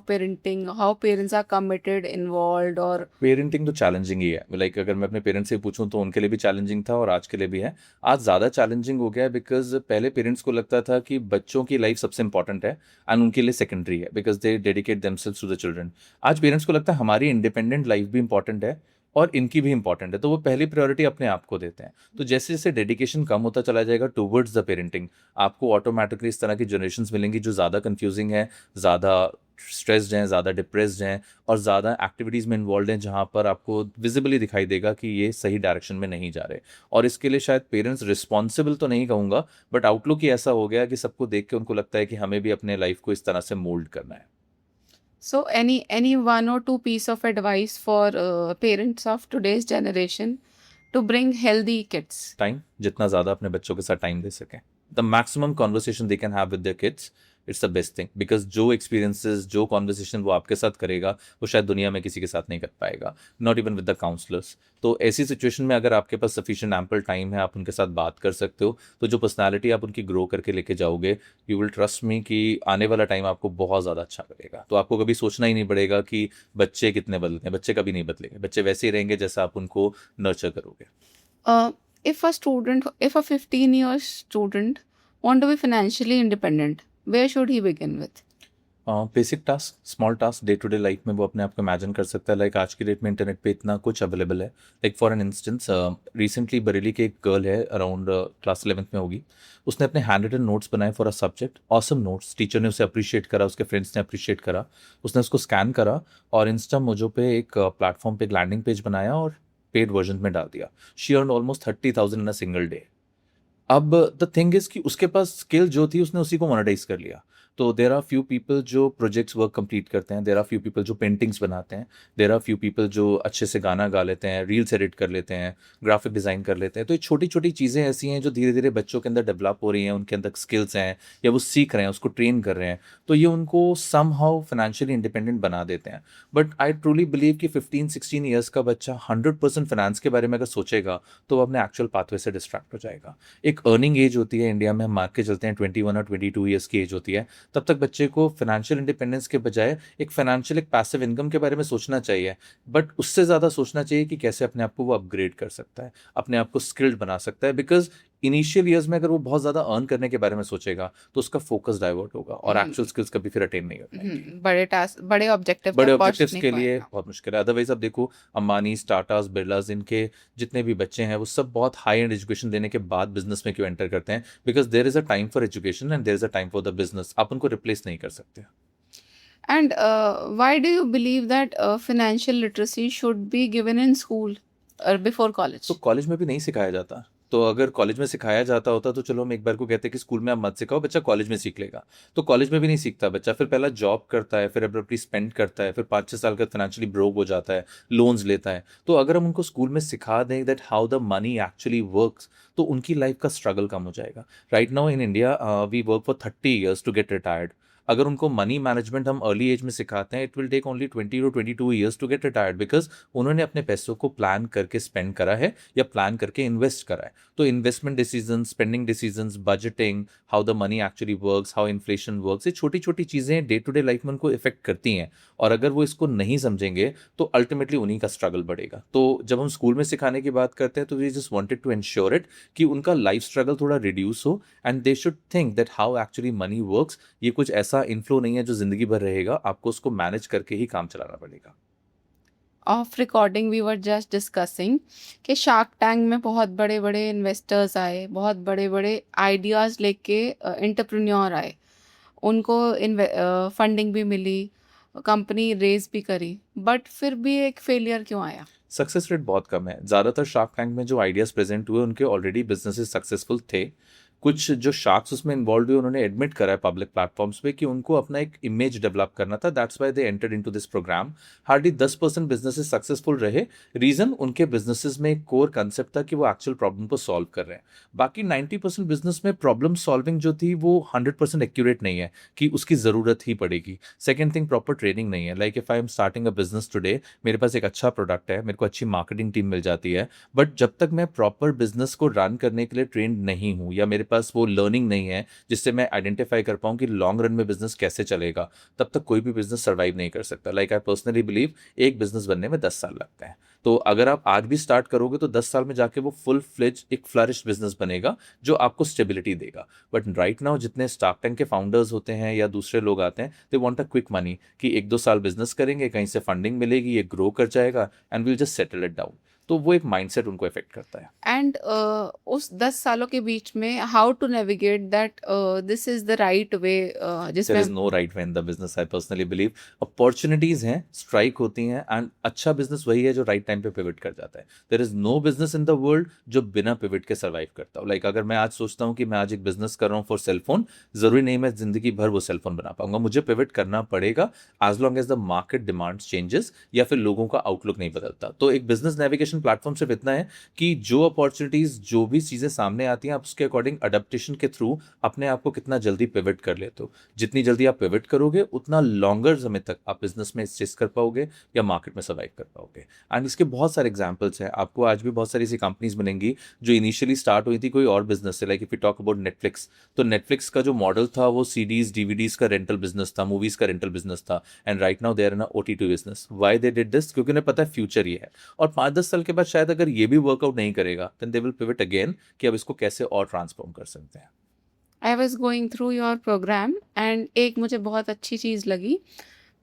parents are committed, involved? और पेरेंटिंग तो चैलेंजिंग ही है। लाइक अगर मैं अपने पेरेंट्स से पूछूं तो उनके लिए भी चैलेंजिंग था और आज के लिए भी है। आज ज़्यादा चैलेंजिंग हो गया है बिकॉज पहले पेरेंट्स को लगता था कि बच्चों की लाइफ सबसे इंपॉर्टेंट है एंड उनके लिए सेकेंडरी है because they dedicate themselves to the children. आज पेरेंट्स को लगता है हमारी इंडिपेंडेंट लाइफ भी इंपॉर्टेंट है और इनकी भी इंपॉर्टेंट है, तो वो पहली प्रायोरिटी अपने आप को देते हैं। तो जैसे जैसे डेडिकेशन कम होता चला जाएगा टुवर्ड्स द पेरेंटिंग, आपको ऑटोमेटिकली इस तरह की जनरेशंस मिलेंगी जो ज़्यादा कंफ्यूजिंग है, ज़्यादा स्ट्रेस्ड हैं, ज़्यादा डिप्रेस्ड हैं और ज़्यादा एक्टिविटीज़ में इन्वॉल्व हैं जहाँ पर आपको विजिबली दिखाई देगा कि ये सही डायरेक्शन में नहीं जा रहे। और इसके लिए शायद पेरेंट्स रिस्पॉन्सिबल तो नहीं कहूँगा, बट आउटलुक ही ऐसा हो गया कि सबको देख के उनको लगता है कि हमें भी अपने लाइफ को इस तरह से मोल्ड करना है। so any one or two piece of advice for parents of today's generation to bring healthy kids? Time, जितना ज़्यादा अपने बच्चों के साथ टाइम दे सकें, the maximum conversation they can have with their kids, it's the best thing, because जो experiences, जो conversation वो आपके साथ करेगा वो शायद दुनिया में किसी के साथ नहीं कर पाएगा, not even with the counsellors. तो ऐसी सिचुएशन में अगर आपके पास सफिशिएंट एम्पल टाइम है, आप उनके साथ बात कर सकते हो, तो जो पर्सनालिटी आप उनकी ग्रो करके लेके जाओगे, यू विल ट्रस्ट मी कि आने वाला टाइम आपको बहुत ज़्यादा अच्छा लगेगा। तो आपको कभी सोचना ही नहीं पड़ेगा कि बच्चे कितने बदलते हैं, बच्चे कभी नहीं बदलेंगे, बच्चे वैसे ही रहेंगे जैसा आप उनको नर्चर करोगे। If a 15-year student want to be financially independent, where should he begin with? Basic task, small task day to day life में वो अपने आप को इमेजिन कर सकता है। लाइक आज की डेट में इंटरनेट पे इतना कुछ अवेलेबल है। Like for an instance, recently Bareilly की एक गर्ल है, अराउंड क्लास 11th में होगी, उसने अपने हैंड रिटन नोट्स बनाए for a subject, awesome notes. Teacher ने उसे अप्रिशिएट करा, उसके फ्रेंड्स ने अप्रिशिएट करा, उसने उसको स्कैन करा और इंस्टा मोजो पे एक प्लेटफॉर्म पे एक लैंडिंग पेज बनाया और पेड वर्जन में डाल दिया। She earn almost 30,000 in a single day. अब द थिंग इज कि उसके पास स्किल जो थी उसने उसी को मोनेटाइज कर लिया। तो देर आर फ्यू पीपल जो प्रोजेक्ट्स वर्क कंप्लीट करते हैं, देर आर फ्यू पीपल जो पेंटिंग्स बनाते हैं, देर आर फ्यू पीपल जो अच्छे से गाना गा लेते हैं, रील्स एडिट कर लेते हैं, ग्राफिक डिज़ाइन कर लेते हैं। तो ये छोटी छोटी चीज़ें ऐसी हैं जो धीरे धीरे बच्चों के अंदर डेवलप हो रही हैं, उनके अंदर स्किल्स हैं या वो सीख रहे हैं, उसको ट्रेन कर रहे हैं, तो ये उनको सम हाउ फाइनेंशियली इंडिपेंडेंट बना देते हैं। बट आई ट्रूली बिलीव कि 15-16 ईयर्स का बच्चा 100% फाइनेंस के बारे में अगर सोचेगा तो वो अपने एक्चुअल पाथवे से डिस्ट्रैक्ट हो जाएगा। एक अर्निंग एज होती है इंडिया में, हम मान के चलते हैं 21 और 22 ईयर्स की एज होती है, तब तक बच्चे को फाइनेंशियल इंडिपेंडेंस के बजाय एक फाइनेंशियल, एक पैसिव इनकम के बारे में सोचना चाहिए। बट उससे ज़्यादा सोचना चाहिए कि कैसे अपने आप को वो अपग्रेड कर सकता है, अपने आप को स्किल्ड बना सकता है। बिकॉज इनिशियल ईयर्स में अगर वो बहुत ज़्यादा अर्न करने के बारे में सोचेगा तो उसका फोकस डाइवर्ट होगा और एक्चुअल स्किल्स कभी फिर अटेन नहीं कर पाएंगे। बड़े ऑब्जेक्टिव्स के लिए बहुत मुश्किल है। अदरवाइज अब देखो, अंबानी, टाटास, बिरलास, इनके जितने भी बच्चे हैं वो सब बहुत हाई एंड एजुकेशन लेने के बाद बिजनेस में क्यों एंटर करते हैं? Because there is a time for education and there is a time for the business. आप उनको रिप्लेस नहीं कर सकते। And why do you believe that financial literacy should be given in school or before college? तो college में भी नहीं सिखाया जाता। तो अगर कॉलेज में सिखाया जाता होता तो चलो हम एक बार को कहते हैं कि स्कूल में आप मत सिखाओ, बच्चा कॉलेज में सीख लेगा। तो कॉलेज में भी नहीं सीखता बच्चा, फिर पहला जॉब करता है, फिर अब्रप्टली स्पेंड करता है, फिर 5-6 साल का फाइनेंशियली ब्रोक हो जाता है, लोन्स लेता है। तो अगर हम उनको स्कूल में सिखा दें that how the money actually works, तो उनकी लाइफ का स्ट्रगल कम हो जाएगा। Right now in India we work for 30 years to get retired. अगर उनको मनी मैनेजमेंट हम अर्ली एज में सिखाते हैं, it will take only 20 to 22 years to get retired, because उन्होंने अपने पैसों को प्लान करके स्पेंड करा है या प्लान करके इन्वेस्ट करा है। तो investment decision, spending decisions, budgeting, how the money actually works, how inflation works, ये छोटी छोटी चीज़ें डे टू डे लाइफ में उनको इफेक्ट करती हैं। और अगर वो इसको नहीं समझेंगे तो अल्टीमेटली उन्हीं का स्ट्रगल बढ़ेगा। तो जब हम स्कूल में सिखाने की बात करते हैं तो we just wanted to ensure it कि उनका लाइफ स्ट्रगल थोड़ा रिड्यूस हो and they should think that how actually money works. ये कुछ ऐसा इन्फ्लो नहीं है जो जिंदगी भर रहेगा, आपको उसको मैनेज करके ही काम चलाना पड़ेगा। Off recording we were just discussing कि शार्क टैंक में बहुत बड़े बड़े इन्वेस्टर्स आए, बहुत बड़े बड़े आइडियाज़ लेके एंटरप्रेन्योर आए, उनको फंडिंग भी मिली, कंपनी रेज भी करी, बट फिर भी एक फेलियर क्यों आया? सक्सेस रेट बहुत कम है। ज़्यादातर शार्क टैंक में जो आइडियाज़ प्रेजेंट हुए उनके ऑलरेडी बिजनेसेस सक्सेसफुल थे। कुछ जो शार्क्स उसमें इन्वॉल्व हुए उन्होंने एडमिट करा है पब्लिक प्लेटफॉर्म्स पे कि उनको अपना एक इमेज डेवलप करना था, that's why they entered into this programme. Hardly 10% businesses successful रहे। रीज़न उनके बिजनेसेस में एक कोर कंसेप्ट था कि वो एक्चुअल प्रॉब्लम को सॉल्व कर रहे हैं। बाकी 90% बिजनेस में प्रॉब्लम सॉल्विंग जो थी वो 100% एक्यूरेट नहीं है कि उसकी ज़रूरत ही पड़ेगी। सेकेंड थिंग, प्रॉपर ट्रेनिंग नहीं है। Like if I am starting a business today, मेरे पास एक अच्छा प्रोडक्ट है, मेरे को अच्छी मार्केटिंग टीम मिल जाती है, बट जब तक मैं प्रॉपर बिजनेस को रन करने के लिए ट्रेंड नहीं हूँ या मेरे पास वो लर्निंग नहीं है जिससे मैं आइडेंटिफाई कर पाऊँ कि लॉन्ग रन में बिजनेस कैसे चलेगा, तब तक कोई भी बिजनेस सर्वाइव नहीं कर सकता। लाइक आई पर्सनली बिलीव एक बिजनेस बनने में 10 साल लगता है। तो अगर आप आज भी स्टार्ट करोगे तो 10 साल में जाके वो फुल फ्लेज एक फ्लरिश बिजनेस बनेगा जो आपको स्टेबिलिटी देगा। बट राइट नाउ जितने स्टार्क टैंक के फाउंडर्स होते हैं या दूसरे लोग आते हैं, they want a quick money कि 1-2 साल बिजनेस करेंगे, कहीं से फंडिंग मिलेगी, ये ग्रो कर जाएगा and will just settle it down. तो वो एक माइंडसेट उनको इफेक्ट करता है। एंड उस 10 सालों के बीच में how to navigate that this is the right way there जिसमें is no right way in the business. I personally believe opportunities हैं, स्ट्राइक होती हैं, एंड अच्छा बिजनेस वही है जो राइट टाइम पे पिवट कर जाता है। There is no business in the world जो बिना पिवट के सर्वाइव करता हो। लाइक अगर मैं आज सोचता हूँ कि मैं आज एक बिजनेस कर रहा हूँ फॉर सेलफोन, जरूरी नहीं मैं जिंदगी भर वो सेलफोन बना पाऊंगा, मुझे पिवट करना पड़ेगा as long as the market demand changes या फिर लोगों का आउटलुक नहीं बदलता। तो एक बिजनेस नेविगेशन एजुकेशन प्लेटफॉर्म सिर्फ इतना है कि जो अपॉर्चुनिटीज, जो भी चीज़ें सामने आती हैं, आप उसके अकॉर्डिंग अडेप्टेशन के थ्रू अपने आप को कितना जल्दी पिवट कर लेते हो। जितनी जल्दी आप पिवट करोगे उतना लॉन्गर समय तक आप बिजनेस में एग्जिस्ट कर पाओगे या मार्केट में सर्वाइव कर पाओगे। एंड इसके बहुत सारे एग्जाम्पल्स हैं। आपको आज भी बहुत सारी ऐसी कंपनीज मिलेंगी जो इनिशियली स्टार्ट हुई थी कोई और बिजनेस से। Like if you talk about Netflix, तो नेटफ्लिक्स का जो मॉडल था वो सीडीज डीवीडीज का रेंटल बिजनेस था, मूवीज का रेंटल बिजनेस था। And right now they are in OTT business. Why they did this? क्योंकि उन्हें पता है फ्यूचर ये है, और 5-10 साल के बाद शायद अगर ये भी वर्कआउट नहीं करेगा then they will pivot again कि अब इसको कैसे और ट्रांसफॉर्म कर सकते हैं। I was going through your programme and एक मुझे बहुत अच्छी चीज़ लगी,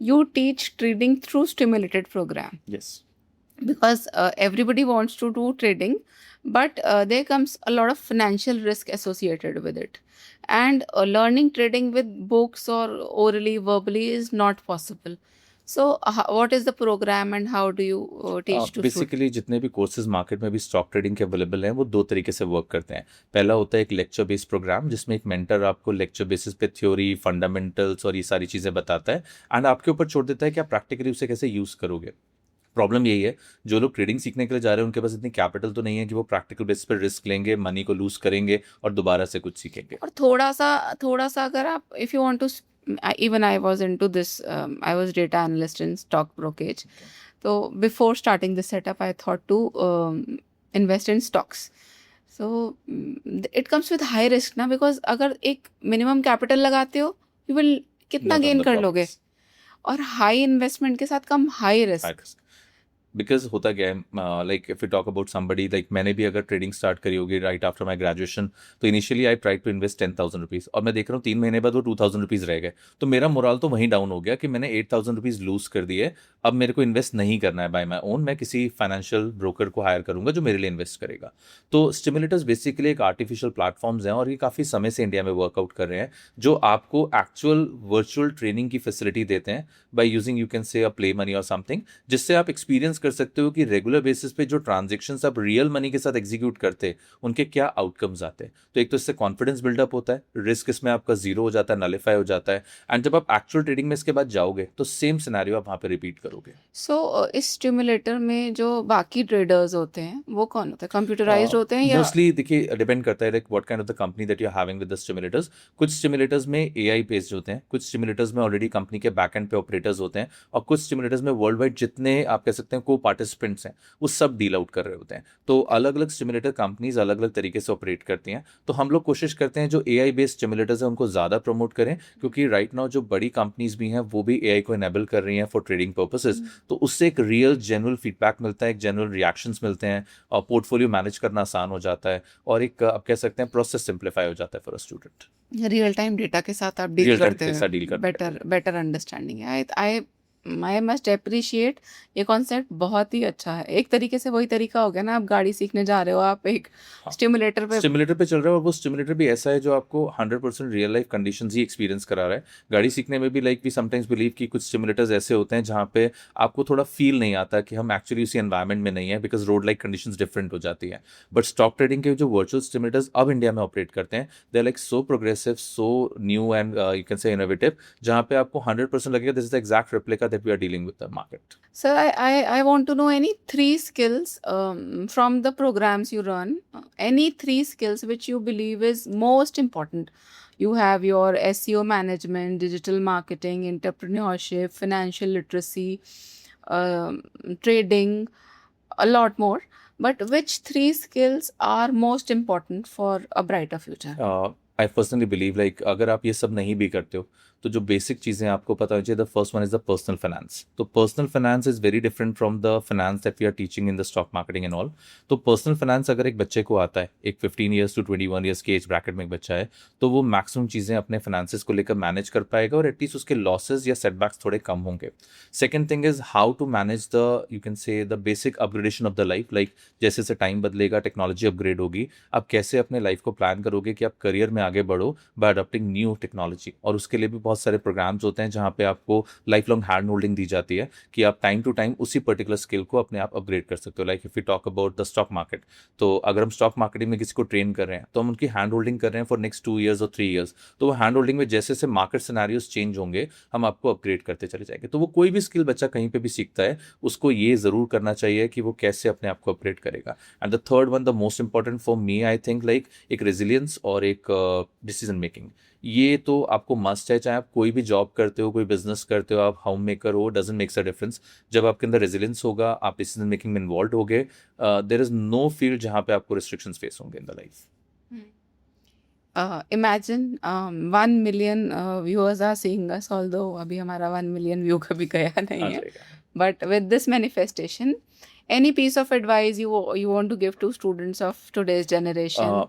you teach trading through stimulated programme, yes, because everybody wants to do trading, but there comes a lot of financial risk associated with it, and learning trading with books or orally verbally is not possible. So what is the program and how do you teach to basically जितने भी courses market में भी stock trading के available हैं वो दो तरीके से वर्क करते हैं। पहला होता है एक लेक्चर बेस्ड प्रोग्राम जिसमें एक मेंटर आपको लेक्चर बेसिस पे थ्योरी, फंडामेंटल्स और ये सारी चीज़ें बताता है एंड आपके ऊपर छोड़ देता है कि आप प्रैक्टिकली उसे कैसे यूज़ करोगे। प्रॉब्लम यही है, जो लोग ट्रेडिंग सीखने के लिए जा रहे हैं उनके पास इतनी कैपिटल तो नहीं है कि वो प्रैक्टिकल बेसिस पर रिस्क लेंगे, मनी को लूज करेंगे और दोबारा से कुछ सीखेंगे। और थोड़ा सा अगर आप, if you want to, even I was into this, I was data analyst in stock brokerage. So before starting this setup I thought to invest in stocks. So it comes with high risk ना, because अगर एक minimum capital लगाते हो you will कितना Not on gain the कर लोगे, profits. और high investment के साथ कम high risk. High risk. Because होता क्या है, like if you talk about somebody, like मैंने भी अगर ट्रेडिंग स्टार्ट करी होगी राइट आफ्टर माई ग्रेजुएशन, तो initially I try to invest 10,000 rupees और मैं देख रहा हूँ 3 महीने बाद वो 2,000 रुपीज़ रह गए। तो मेरा मोरल तो वहीं डाउन हो गया कि मैंने 8,000 रुपीज़ लूज कर दिए। अब मेरे को इन्वेस्ट नहीं करना है बाय माई ओन, मैं किसी फाइनेंशियल ब्रोकर को हायर करूंगा जो मेरे लिए इन्वेस्ट करेगा। तो स्टिमुलेटर्स बेसिकली एक आर्टिफिशियल प्लेटफॉर्म्स हैं और ये काफ़ी समय से इंडिया में वर्कआउट कर रहे हैं, जो आपको एक्चुअल वर्चुअल ट्रेनिंग की फैसिलिटी देते हैं बाय यूजिंग यू कैन से अ प्ले मनी और समथिंग, जिससे आप एक्सपीरियंस कर सकते हो कि रेगुलर बेसिस पे जो ट्रांजेक्शन्स आप रियल मनी के साथ एग्जीक्यूट करते उनके क्या आउटकम्स आते हैं। तो एक तो इससे कॉन्फिडेंस बिल्डअप होता है, रिस्क इसमें आपका जीरो हो जाता है, नलिफाई हो जाता है, एंड जब आप एक्चुअल ट्रेडिंग में इसके बाद जाओगे तो सेम सिनेरियो आप वहाँ पे रिपीट करोगे। सो इस स्टिमुलेटर में जो बाकी ट्रेडर्स होते हैं वो कौन होते हैं, कंप्यूटराइज्ड होते हैं या? मोस्टली देखिए डिपेंड करता है like what kind of the company that you are having with the stimulators. कुछ स्टिमुलेटर्स में एआई बेस्ड होते हैं, कुछ स्टिमुलेटर्स में ऑलरेडी कंपनी के बैक एंड पे ऑपरेटर्स होते हैं, और कुछ स्टिमुलेटर्स में वर्ल्ड वाइड जितने आप कह सकते हैं को पार्टिसिपेंट्स हैं वो सब डील आउट कर रहे होते हैं। तो अलग अलग स्टिमुलेटर कंपनीज अलग अलग तरीके से ऑपरेट करती हैं। तो हम लोग कोशिश करते हैं जो एआई बेस्ड स्टिमुलेटर्स हैं उनको ज़्यादा प्रमोट करें, क्योंकि राइट नाउ जो बड़ी कंपनीज भी हैं वो भी एआई को इनेबल कर रही हैं फॉर ट्रेडिंग पर्पसेस। तो उससे एक रियल जेन्युइन फीडबैक मिलता है, एक जेन्युइन रिएक्शंस मिलते हैं, और पोर्टफोलियो मैनेज करना आसान हो जाता है, और एक आप कह सकते हैं प्रोसेस सिंप्लीफाई हो जाता है for a student. Real time data के साथ आप डील Real time करते के साथ deal हैं, करते हैं। बेटर अंडरस्टैंडिंग है। आई मस्ट अप्रिशिएट, ये कॉन्सेप्ट बहुत ही अच्छा है। एक तरीके से वही तरीका हो गया ना, आप गाड़ी सीखने जा रहे हो, आप एक स्टिमुलेटर पे स्टिमुलेटर पे चल रहा है, और वो स्टिमुलेटर भी ऐसा है जो आपको 100% रियल लाइफ कंडीशंस ही एक्सपीरियंस करा रहा है। गाड़ी सीखने में भी लाइक वी समटाइम्स बिलीव कि कुछ स्टिमुलेटर्स ऐसे होते हैं जहाँ पे आपको थोड़ा फील नहीं आता कि हम एक्चुअली उसी एनवायरनमेंट में नहीं है, because road like conditions different हो जाती है। बट स्टॉक ट्रेडिंग के जो वर्चुअल स्टिमुलेटर्स अब इंडिया में ऑपरेट करते हैं, they are like so progressive, so new and you can say innovative, जहाँ पे आपको 100% लगेगा this is the exact replica that we are dealing with the market. Sir, I want to know any 3 skills from the programs you run, any 3 skills which you believe is most important. You have your SEO management, digital marketing, entrepreneurship, financial literacy, trading, a lot more. But which 3 skills are most important for a brighter future? I personally believe like अगर आप ये सब नहीं भी करते हो तो जो बेसिक चीज़ें आपको पता होनी चाहिए, the first one is the personal finance. तो personal finance is very different from the finance that we are teaching in the stock marketing and all. तो पर्सनल फाइनेंस अगर एक बच्चे को आता है, एक 15 ईयर्स टू 21 ईयर्स के एज ब्रैकेट में एक बच्चा है, तो वो मैक्सिमम चीज़ें अपने फाइनेंसेस को लेकर मैनेज कर पाएगा, और एटलीस्ट उसके लॉसेज या सेटबैक्स थोड़े कम होंगे। Second thing is how to manage the you can say the basic upgradation of the life, like जैसे जैसे टाइम बदलेगा, टेक्नोलॉजी अपग्रेड होगी, आप कैसे अपने लाइफ को प्लान करोगे कि आप करियर में आगे बढ़ो बाय अडॉप्टिंग न्यू टेक्नोलॉजी, और उसके लिए भी बहुत बहुत सारे प्रोग्राम्स होते हैं जहाँ पे आपको life long hand holding the जाती है कि आप टाइम टू टाइम उसी पर्टिकुलर स्किल को अपने आप अपग्रेड कर सकते हो। Like if you talk about the stock market, तो अगर हम स्टॉक मार्केटिंग में किसी को ट्रेन कर रहे हैं तो हम उनकी हैंड होल्डिंग कर रहे हैं फॉर नेक्स्ट 2 ईयर्स और 3 ईयर्स। तो वो हैंड होल्डिंग में जैसे जैसे मार्केट सिनेरियोज चेंज होंगे हम आपको अपग्रेड करते चले जाएंगे। तो वो कोई भी स्किल बच्चा कहीं पे भी सीखता है उसको ये ज़रूर करना चाहिए कि वो कैसे अपने आप को अपग्रेड करेगा। And the third one, the most important for me I think, like एक रेजिलियंस और एक डिसीजन मेकिंग। ये तो आपको मस्ट है, चाहे आप कोई भी जॉब करते हो, कोई बिजनेस करते हो, आप होम मेकर हो, डजंट मेक्स अ डिफरेंस। जब आपके अंदर रेजिलियंस होगा, आप डिसीजन मेकिंग में इन्वॉल्व होगे, देयर इज नो फील्ड जहाँ पे आपको रिस्ट्रिक्शंस फेस होंगे in the life. Imagine 1 million viewers are seeing us, although अभी हमारा 1 million व्यू कभी गया नहीं आ है, जाएगा। but with this manifestation, any piece of advice you want to give to students of today's generation?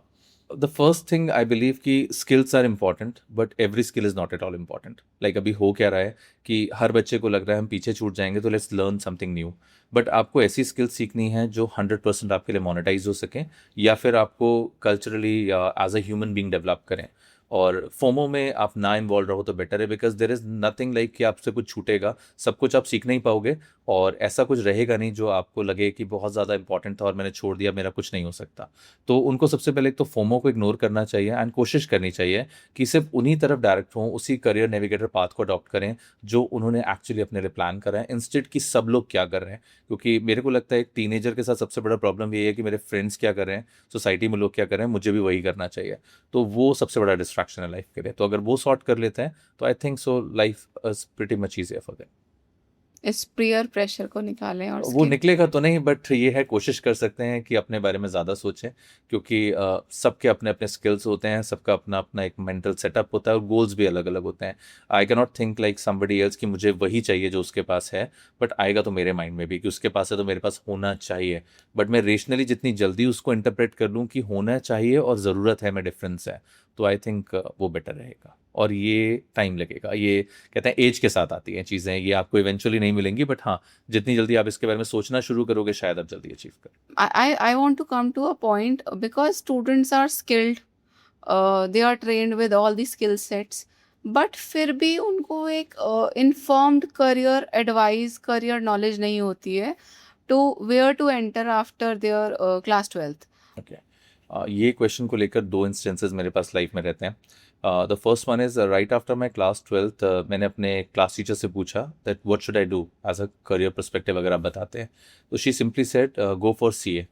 The first thing I believe कि skills are important but every skill is not at all important. Like अभी हो क्या रहा है कि हर बच्चे को लग रहा है हम पीछे छूट जाएंगे तो let's learn something new. But आपको ऐसी स्किल्स सीखनी है जो 100% आपके लिए मोनेटाइज हो सकें या फिर आपको कल्चरली या as a human being develop करें। और फोमो में आप ना इन्वॉल्व रहो तो बेटर है, because there is nothing like कि आपसे कुछ छूटेगा, सब कुछ आप सीख नहीं पाओगे और ऐसा कुछ रहेगा नहीं जो आपको लगे कि बहुत ज़्यादा इंपॉर्टेंट था और मैंने छोड़ दिया, मेरा कुछ नहीं हो सकता। तो उनको सबसे पहले एक तो फोमो को इग्नोर करना चाहिए एंड कोशिश करनी चाहिए कि सिर्फ उन्हीं तरफ डायरेक्ट हों, उसी करियर नेविगेटर पाथ को अडॉप्ट करें जो उन्होंने एक्चुअली अपने लिए प्लान करा है, इंस्टेड कि सब लोग क्या कर रहे हैं। क्योंकि मेरे को लगता है एक टीनेजर के साथ सबसे बड़ा प्रॉब्लम ये है कि मेरे फ्रेंड्स क्या कर रहे हैं, सोसाइटी में लोग क्या कर रहे हैं, मुझे भी वही करना चाहिए। तो वो सबसे बड़ा डिस्ट्रैक्शन है लाइफ के लिए। तो अगर वो सॉर्ट कर लेते हैं तो I think so life is pretty much easier for them. इस पीयर प्रेशर को निकालें और वो skill- निकलेगा तो नहीं, बट ये है कोशिश कर सकते हैं कि अपने बारे में ज़्यादा सोचें, क्योंकि सबके अपने अपने स्किल्स होते हैं, सबका अपना अपना एक मेंटल सेटअप होता है और गोल्स भी अलग अलग होते हैं। I can not think like somebody else कि मुझे वही चाहिए जो उसके पास है, बट आएगा तो मेरे माइंड में भी कि उसके पास है तो मेरे पास होना चाहिए। बट मैं रेशनली जितनी जल्दी उसको इंटरप्रेट कर लूँ कि होना चाहिए और ज़रूरत है में डिफरेंस है, तो आई थिंक वो बेटर रहेगा। और ये टाइम लगेगा, ये कहते हैं एज के साथ आती हैं चीज़ें, ये आपको इवेंचुअली नहीं मिलेंगी, बट हाँ जितनी जल्दी आप इसके बारे में सोचना शुरू करोगे शायद आप जल्दी अचीव करें। I want to come to a point because students are skilled, they are trained with all the skill sets, but फिर भी उनको एक informed career advice, career knowledge नहीं होती है to where to enter after their class 12th. Okay, ये question को लेकर 2 इंस्टेंसेस मेरे पास लाइफ में रहते हैं। The first one is right after my class 12th मैंने अपने क्लास टीचर से पूछा that what should I do as a career perspective अगर आप बताते हैं। तो she simply said go for CA,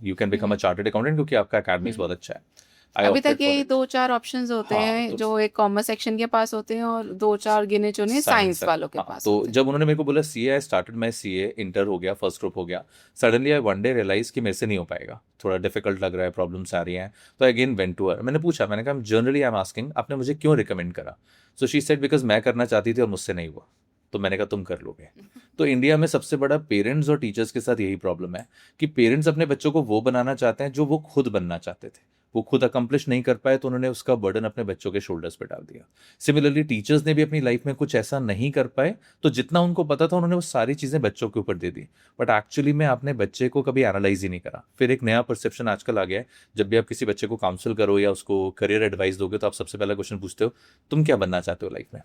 you can become a chartered accountant क्योंकि आपका अकेडमिक्स बहुत अच्छा है। I अभी opted तक for यही it. 2-4 ऑप्शंस होते हाँ, हैं तो जो एक कॉमर्स सेक्शन के पास होते हैं और 2-4 गिने चुने साइंस है। वालों के हाँ, पास तो होते हैं। जब उन्होंने मेरे को बोला CA, I started my CA, inter हो गया, फर्स्ट ग्रुप हो गया। Suddenly I one day realise कि मेरे से नहीं हो पाएगा, थोड़ा डिफिकल्ट लग रहा है, प्रॉब्लम्स आ रही हैं। तो अगेन वेंट टू हर, मैंने पूछा, मैंने कहा जनरली आई एम आस्किंग आपने मुझे क्यों रिकमेंड करा। सो शी सेड बिकॉज मैं करना चाहती थी और मुझसे नहीं हुआ। तो मैंने कहा तुम कर लोगे। तो इंडिया में सबसे बड़ा पेरेंट्स और टीचर्स के साथ यही प्रॉब्लम है कि पेरेंट्स अपने बच्चों को वो बनाना चाहते हैं जो वो खुद बनना चाहते थे, वो खुद अकम्प्लिश नहीं कर पाए तो उन्होंने उसका बर्डन अपने बच्चों के शोल्डर्स पे डाल दिया। सिमिलरली टीचर्स ने भी अपनी लाइफ में कुछ ऐसा नहीं कर पाए तो जितना उनको पता था उन्होंने वो सारी चीज़ें बच्चों के ऊपर दे दी, बट एक्चुअली में आपने बच्चे को कभी एनालाइज ही नहीं करा। फिर एक नया परसेप्शन आजकल आ गया है, जब भी आप किसी बच्चे को काउंसिल करो या उसको करियर एडवाइस दोगे तो आप सबसे पहला क्वेश्चन पूछते हो तुम क्या बनना चाहते हो लाइफ में।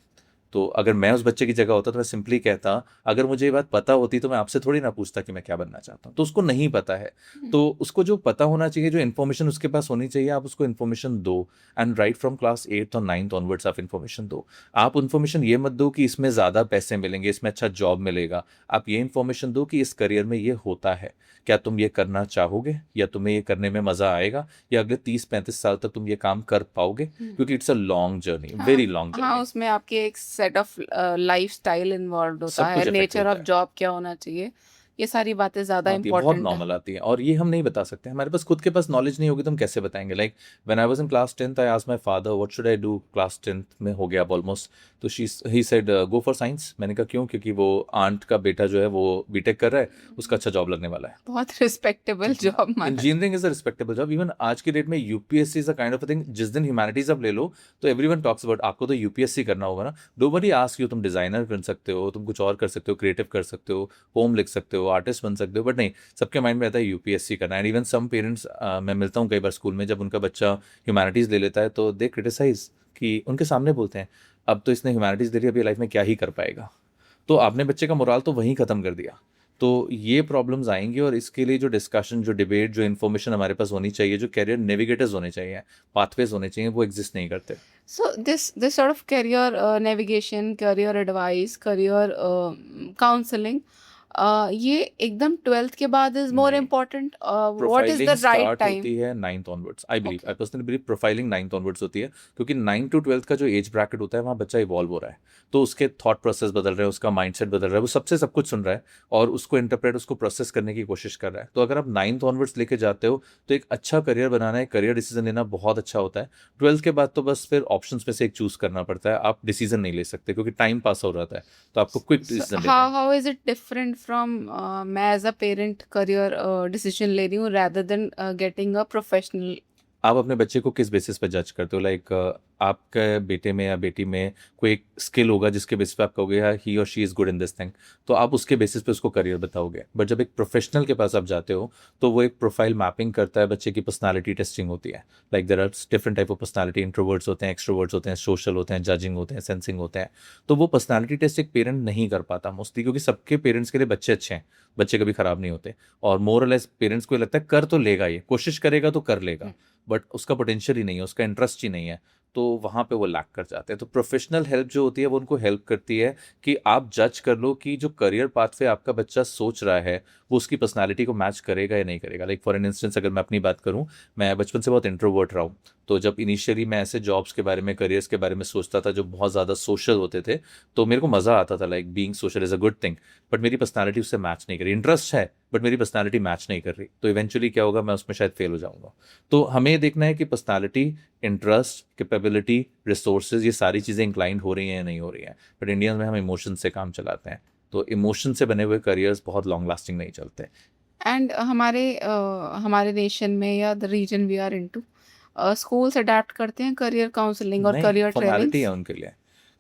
तो अगर मैं उस बच्चे की जगह होता तो मैं सिंपली कहता अगर मुझे ये बात पता होती तो मैं आपसे थोड़ी ना पूछता कि मैं क्या बनना चाहता हूँ। तो उसको नहीं पता है, तो उसको जो पता होना चाहिए, जो इन्फॉर्मेशन उसके पास होनी चाहिए, आप उसको इन्फॉर्मेशन दो। And right from class 8th और 9th ऑनवर्ड्स आप इन्फॉर्मेशन दो। आप इन्फॉर्मेशन ये मत दो कि इसमें ज़्यादा पैसे मिलेंगे, इसमें अच्छा जॉब मिलेगा। आप ये इन्फॉर्मेशन दो कि इस करियर में ये होता है, क्या तुम ये करना चाहोगे या तुम्हें ये करने में मज़ा आएगा या अगले 30-35 साल तक तुम ये काम कर पाओगे, क्योंकि it's a long journey, very long हाँ, जर्नी। उसमें आपके एक set of life style involve होता सब कुछ है, affect नेचर होता ऑफ है। जॉब क्या होना चाहिए, ये सारी बातें ज़्यादा आती है, बहुत इम्पोर्टेंट है। नॉर्मल आती है और ये हम नहीं बता सकते, हमारे पास खुद के पास नॉलेज नहीं होगी तो हम कैसे बताएंगे। Like when I was in class 10th I asked my father what should I do, class 10th में हो गया ऑलमोस्ट, तो he said go for science. मैंने कहा क्यों, क्योंकि वो आंट का बेटा जो है वो बीटेक कर रहा है, उसका अच्छा जॉब लगने वाला है। बहुत रिस्पेक्टेबल जॉब माना। Engineering is a respectable job. Even आज की डेट में UPSC is a kind of a thing. जिस दिन ह्यूमैनिटीज आप ले लो तो एवरीवन टॉक्स अबाउट आपको तो यूपीएससी करना होगा ना। नोबडी आस्क यू तुम डिजाइनर बन सकते हो, तुम कुछ और कर सकते हो, क्रिएटिव कर सकते हो, पोम लिख सकते हो, आर्टिस्ट बन सकते हो, बट नहीं, सबके माइंड में रहता है यूपीएससी करना। एंड इवन सम पेरेंट्स, मैं मिलता हूँ कई बार स्कूल में, जब उनका बच्चा ह्यूमैनिटीज ले लेता है तो दे क्रिटिसाइज कि उनके सामने बोलते हैं अब तो इसने ह्यूमैनिटीज़ ले ली, अभी लाइफ में क्या ही कर पाएगा। तो आपने बच्चे का मोराल तो वहीं ख़त्म कर दिया। तो ये प्रॉब्लम्स आएंगी, और इसके लिए जो डिस्कशन, जो डिबेट, जो इन्फॉर्मेशन हमारे पास होनी चाहिए, जो कैरियर नेविगेटर्स होने चाहिए, पाथवेज होने चाहिए, वो एग्जिस्ट नहीं करते। So this sort of career navigation, career advice, career counseling, ये एकदम 12th के बाद is more नहीं। important. What is profiling the right start time? होती है 9th onwards, I believe, Okay. I personally believe profiling 9th onwards होती है, क्योंकि 9 to 12 का जो एज ब्रैकेट होता है वहाँ बच्चा इवॉल्व हो रहा है, तो उसके थॉट प्रोसेस बदल रहे हैं, उसका माइंडसेट बदल रहा है, वो सबसे सब कुछ सुन रहा है और उसको इंटरप्रेट, उसको प्रोसेस करने की कोशिश कर रहा है। तो अगर आप 9th ऑनवर्ड्स लेके जाते हो तो एक अच्छा करियर बनाना है, करियर डिसीजन लेना बहुत अच्छा होता है। 12th के बाद तो बस फिर ऑप्शंस में से एक चूज करना पड़ता है, आप डिसीजन नहीं ले सकते क्योंकि टाइम पास हो रहा है, तो आपको क्विक So डिसीजन लेना है। how is it different from मैं as a parent career decision ले रही हूँ rather than getting a professional? आप अपने बच्चे को किस बेसिस पे जज करते हो? लाइक आपके बेटे में या बेटी में कोई एक स्किल होगा जिसके बेसिस पे आप कहोगे यार ही और she is good in this thing, तो आप उसके बेसिस पे उसको करियर बताओगे। बट जब एक प्रोफेशनल के पास आप जाते हो तो वो एक प्रोफाइल मैपिंग करता है, बच्चे की पर्सनालिटी टेस्टिंग होती है। Like there are different type of personality, introverts होते हैं, एक्सट्रोवर्ट्स होते हैं, सोशल होते हैं, जजिंग होते हैं, सेंसिंग होते हैं। तो वो पर्सनालिटी टेस्ट एक पेरेंट नहीं कर पाता मोस्टली, क्योंकि सबके पेरेंट्स के लिए बच्चे अच्छे हैं, बच्चे कभी खराब नहीं होते, और मोर और लेस पेरेंट्स को ये लगता है कर तो लेगा, ये कोशिश करेगा तो कर लेगा, बट उसका पोटेंशियल ही नहीं है, उसका इंटरेस्ट ही नहीं है, तो वहाँ पे वो लैक कर जाते हैं। तो प्रोफेशनल हेल्प जो होती है वो उनको हेल्प करती है कि आप जज कर लो कि जो करियर पाथ पे आपका बच्चा सोच रहा है वो उसकी पर्सनालिटी को मैच करेगा या नहीं करेगा। लाइक फॉर एन इंस्टेंस अगर मैं अपनी बात करूँ, मैं बचपन से बहुत इंट्रोवर्ट रहा हूँ, तो जब इनिशियली मैं ऐसे जॉब्स के बारे में, करियर्स के बारे में सोचता था जो बहुत ज़्यादा सोशल होते थे, तो मेरे को मज़ा आता था, like being social is a good thing, but मेरी पर्सनालिटी उससे मैच नहीं करी। इंटरेस्ट है बट मेरी पर्सनालिटी मैच नहीं कर रही, तो इवेंचुअली क्या होगा, मैं उसमें शायद फेल हो जाऊंगा। तो हमें ये देखना है कि पर्सनालिटी, इंटरेस्ट, कैपेबिलिटी, रिसोर्सेज, ये सारी चीज़ें इंक्लाइंड हो रही हैं या नहीं हो रही हैं। बट इंडिया में हम इमोशन से काम चलाते हैं, तो इमोशन से बने हुए करियर्स बहुत लॉन्ग लास्टिंग नहीं चलते। एंड हमारे नेशन में या the region we are into, schools adept करते हैं करियर काउंसलिंग और नहीं, करियर फॉर्मेलिटी है ट्रेनिंग्स? उनके लिए।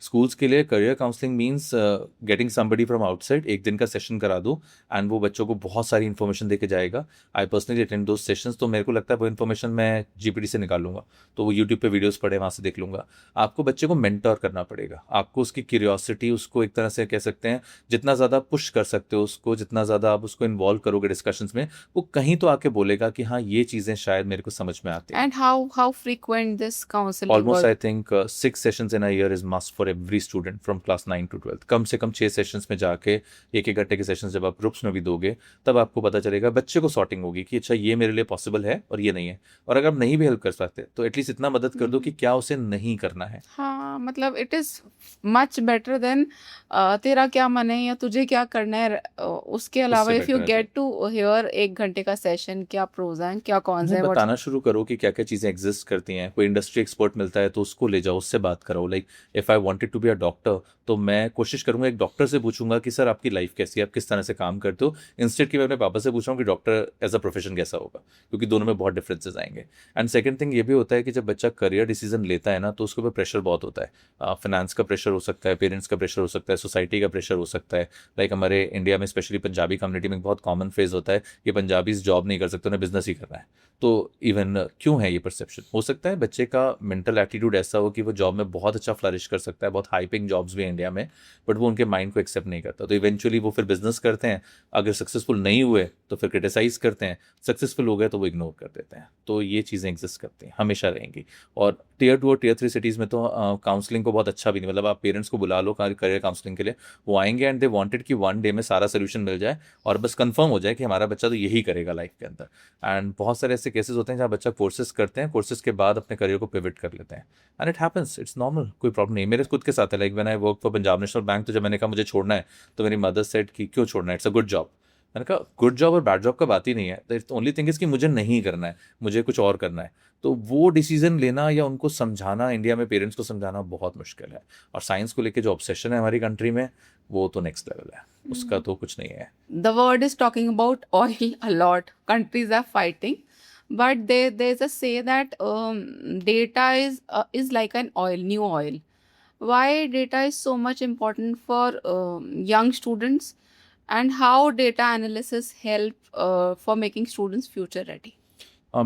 स्कूल्स के लिए career counselling means getting somebody from outside, एक दिन का सेशन करा दो एंड वो बच्चों को बहुत सारी इन्फॉर्मेशन दे के जाएगा। आई पर्सनली अटेंड दो सेशंस, तो मेरे को लगता है वो इन्फॉर्मेशन मैं जीपीटी से निकाल लूंगा, तो वो यूट्यूब पे वीडियोस पड़े वहाँ से देख लूंगा। आपको बच्चे को मेंटर करना पड़ेगा, आपको उसकी क्यूरियोसिटी, उसको एक तरह से कह सकते हैं जितना ज़्यादा पुश कर सकते हो उसको, जितना ज़्यादा आप उसको इन्वॉल्व करोगे डिस्कशंस में, वो कहीं तो आके बोलेगा कि हाँ ये चीज़ें शायद मेरे को समझ में आती हैं। And how frequent this counseling almost was? I think 6 sessions in a year is must for every student from class 9 to 12। कम से कम 6 सेशंस में जाके, एक एक घंटे के सेशंस जब आप ग्रुप्स में भी दोगे, तब आपको पता चलेगा, बच्चे को सॉर्टिंग होगी कि अच्छा ये मेरे लिए पॉसिबल है और ये नहीं है। और अगर आप नहीं भी हेल्प कर सकते तो एटलीस्ट इतना मदद कर दो कि क्या उसे नहीं करना है। हाँ, मतलब it is much better than तेरा क्या मन है या तुझे क्या करना है। उसके अलावा इफ़ यू better है गेट टू हियर 1 घंटे का सेशन, क्या प्रोज हैं, क्या कॉन्स नहीं, हैं, व्हाट्स। बताना शुरू करो कि क्या क्या चीज़ें एग्जिस्ट करती हैं। कोई इंडस्ट्री एक्सपर्ट मिलता है तो उसको ले जाओ, उससे बात कराओ। Like if I wanted to be a doctor, तो मैं कोशिश करूंगा एक डॉक्टर से पूछूंगा कि सर आपकी लाइफ कैसी है, आप किस तरह से काम करते हो, इंस्टेड कि मैं अपने पापा से पूछ रहा हूँ कि डॉक्टर एज अ प्रोफेशन कैसा होगा, क्योंकि दोनों में बहुत डिफरेंसेस आएंगे। एंड सेकंड थिंग ये भी होता है कि जब बच्चा करियर डिसीजन लेता है ना, तो उसके ऊपर प्रेशर बहुत होता है। फाइनेंस का प्रेशर हो सकता है, पेरेंट्स का प्रेशर हो सकता है, सोसाइटी का प्रेशर हो सकता है। लाइक हमारे इंडिया में स्पेशली पंजाबी कम्युनिटी में बहुत कॉमन फेज होता है कि पंजाबीज जॉब नहीं कर सकते, उन्हें बिजनेस ही करना है। तो इवन क्यों है ये परसेप्शन? हो सकता है बच्चे का मेंटल एटीट्यूड ऐसा हो कि वो जॉब में बहुत अच्छा फ्लरिश कर सकता है, बहुत हाई पेइंग जॉब्स भी हैं इंडिया में, बट वो उनके माइंड को एक्सेप्ट नहीं करता, तो इवेंचुअली वो फिर बिजनेस करते हैं। अगर सक्सेसफुल नहीं हुए तो फिर क्रिटिसाइज करते हैं, सक्सेसफुल हो गए तो वो इग्नोर कर देते हैं। तो ये चीज़ें एग्जिस्ट करती हैं, हमेशा रहेंगी। और टियर 2 और टियर 3 सिटीज़ में तो काउंसलिंग को बहुत अच्छा भी नहीं, मतलब आप पेरेंट्स को बुला लो करियर काउंसलिंग के लिए, वो आएंगे एंड दे वांटेड कि 1 डे में सारा सोल्यूशन मिल जाए और बस कंफर्म हो जाए कि हमारा बच्चा तो यही करेगा लाइफ के अंदर। एंड बहुत सारे ऐसे केसेस होते हैं जहाँ बच्चा कोर्सेज करते हैं, कोर्सेज के बाद अपने करियर को पिवट कर लेते हैं, and it happens, it's normal, कोई प्रॉब्लम नहीं। मेरे खुद के साथ है, like when I work for Punjab national bank, तो जब मैंने कहा मुझे छोड़ना है, तो मेरी मदर सेड कि क्यों छोड़ना है, इट्स अ गुड जॉब। मैंने कहा गुड जॉब और बैड जॉब का बात ही नहीं है, द ओनली थिंग इज कि मुझे नहीं करना है, मुझे कुछ और करना है। तो वो डिसीजन लेना या उनको समझाना, इंडिया में पेरेंट्स को समझाना बहुत मुश्किल है। और साइंस को लेके जो ऑब्सेशन है हमारी कंट्री में, वो तो नेक्स्ट लेवल है, उसका तो कुछ नहीं है। The world is talking about oil a lot. Countries are fighting, but there's a say that data is like an oil, new oil. Why data is so much important for young students, and how data analysis help for making students future ready?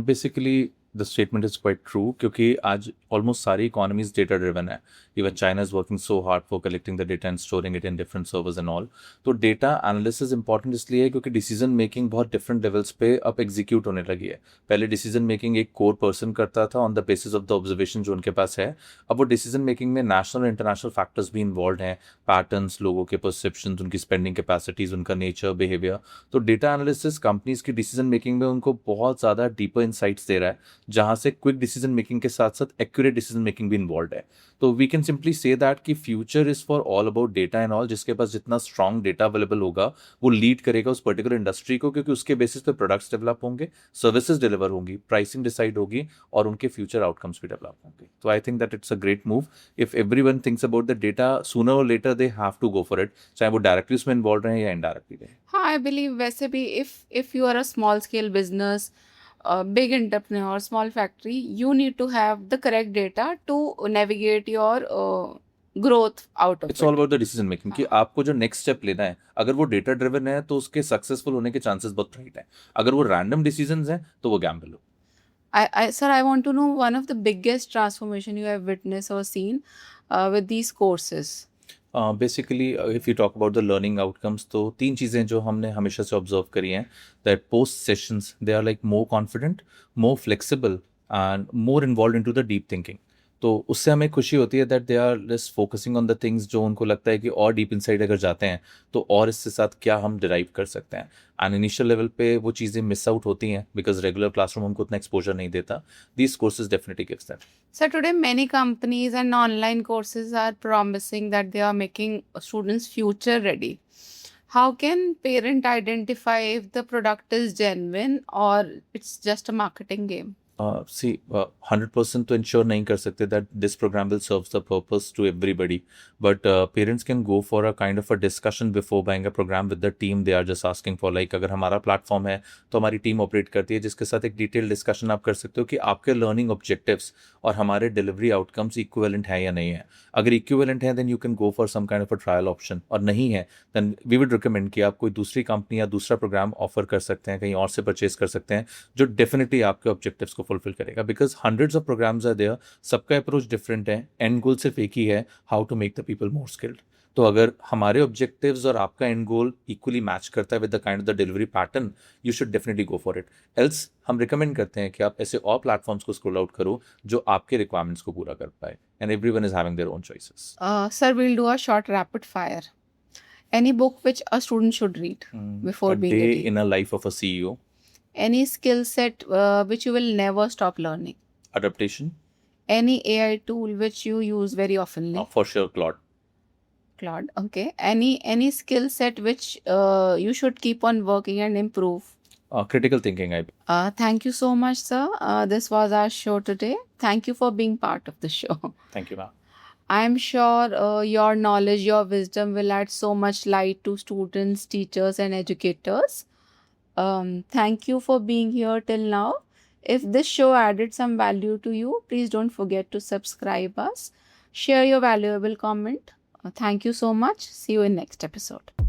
Basically the statement is quite true, क्योंकि आज almost सारी economies data driven है. Even China is working so hard for collecting the data and storing it in different servers and all. तो data analysis important इसलिए है क्योंकि decision making बहुत different levels पे अब एग्जीक्यूट होने लगी है. पहले डिसीजन मेकिंग एक कोर पर्सन करता था on the basis of the observation जो उनके पास है. अब वो डिसीजन मेकिंग में नेशनल और इंटरनेशनल फैक्टर्स भी इन्वॉल्व हैं, पैटर्न्स, लोगों के परसेप्शन, उनकी स्पेंडिंग कैपेसिटीज, उनका नेचर, बिहेवियर. तो डेटा एनालिसिस कंपनीज की डिसीजन मेकिंग में उनको बहुत ज़्यादा डीपर इंसाइट्स दे रहा है, जहाँ से क्विक डिसीजन मेकिंग के साथ साथ एक्यूरेट डिसीजन मेकिंग भी इन्वॉल्व है. तो we can simply say that कि future is for all about data and all. जिसके पास जितना स्ट्रॉन्ग डेटा अवेलेबल होगा वो लीड करेगा उस पर्टिकुलर इंडस्ट्री को, क्योंकि उसके बेसिस पे प्रोडक्ट्स डेवलप होंगे, सर्विसेज डिलीवर होंगी, प्राइसिंग डिसाइड होगी और उनके फ्यूचर आउटकम्स भी डेवलप होंगे. तो I think that it's a great move. If everyone thinks about the data, sooner और later they have to go for it, चाहे वो डायरेक्टली उसमें इन्वॉल्व रहे या इनडायरेक्टली रहे. हाँ, आई बिलीव वैसे भी if you are a small scale business, big entrepreneur, small factory, you need to have the correct data to navigate your growth out of it's it. All about the decision making कि आपको जो next step लेना है, अगर वो data driven है तो उसके सक्सेसफुल होने के चांसेस बहुत ब्राइट हैं. अगर वो रैंडम डिसीजंस हैं तो वो गैम्बल हो. Sir, I want to know one of the biggest transformation you have witnessed or seen with these courses. Basically if you talk about the learning outcomes, तो 3 चीज़ें जो हमने हमेशा से ऑब्जर्व करी हैं, that post sessions they are like more confident, more flexible and more involve into the deep thinking. तो उससे हमें खुशी होती है that they are less focusing on the things जो उनको लगता है कि और डीप इनसाइड अगर जाते हैं तो और इससे साथ क्या हम डिराइव कर सकते हैं. एंड इनिशियल लेवल पे वो चीज़ें मिस आउट होती हैं बिकॉज रेगुलर क्लासरूम हमको उतना एक्सपोजर नहीं देता. These courses definitely gives that. Sir, today many companies and online courses are promising that they are making students future ready. How can parent identify if the product is genuine or it's just a marketing game? See 100% तो ensure नहीं कर सकते that this programme will serve the purpose to everybody, but parents can go for a kind of a discussion before buying a programme with the team. They are just asking for like, अगर हमारा platform है तो हमारी team operate करती है जिसके साथ एक डिटेल डिस्कशन आप कर सकते हो कि आपके लर्निंग ऑब्जेक्टिव्स और हमारे डिलीवरी आउटकम्स इक्विवेलेंट है या नहीं है. अगर इक्विवेलेंट है then you can go for some kind of a trial option, और नहीं है देन वी वुड रिकमेंड कि आप कोई दूसरी कंपनी या दूसरा प्रोग्राम ऑफर कर सकते हैं, कहीं और से परचेज कर सकते हैं जो डेफिनेटली आपके ऑब्जेक्टिव्स को फुलफिल करेगा. Because hundreds of programmes are there, सबका अप्रोच डिफरेंट है, एंड गोल सिर्फ एक ही है, how to make the people more skilled. तो अगर हमारे ऑब्जेक्टिव्स और आपका एंड गोल इक्वली मैच करता है with the kind of the delivery pattern, you should definitely go for it. Else हम रिकमेंड करते हैं कि आप ऐसे और प्लेटफॉर्म्स को स्क्रॉल आउट करो जो आपके रिक्वायरमेंट्स को पूरा कर पाए. And everyone is having their own choices. Sir, we'll do a short rapid fire. Any book which a student should read before A being day ready? in a life of a CEO. Any skill set which you will never stop learning? Adaptation. Any AI tool which you use very oftenly? For sure, Claude. Claude, okay. Any skill set which you should keep on working and improve? Critical thinking. Thank you so much, sir. This was our show today. Thank you for being part of the show. Thank you, ma'am. I am sure your knowledge, your wisdom will add so much light to students, teachers, and educators. Thank you for being here till now. If this show added some value to you, please don't forget to subscribe us. Share your valuable comment. Thank you so much. See you in next episode.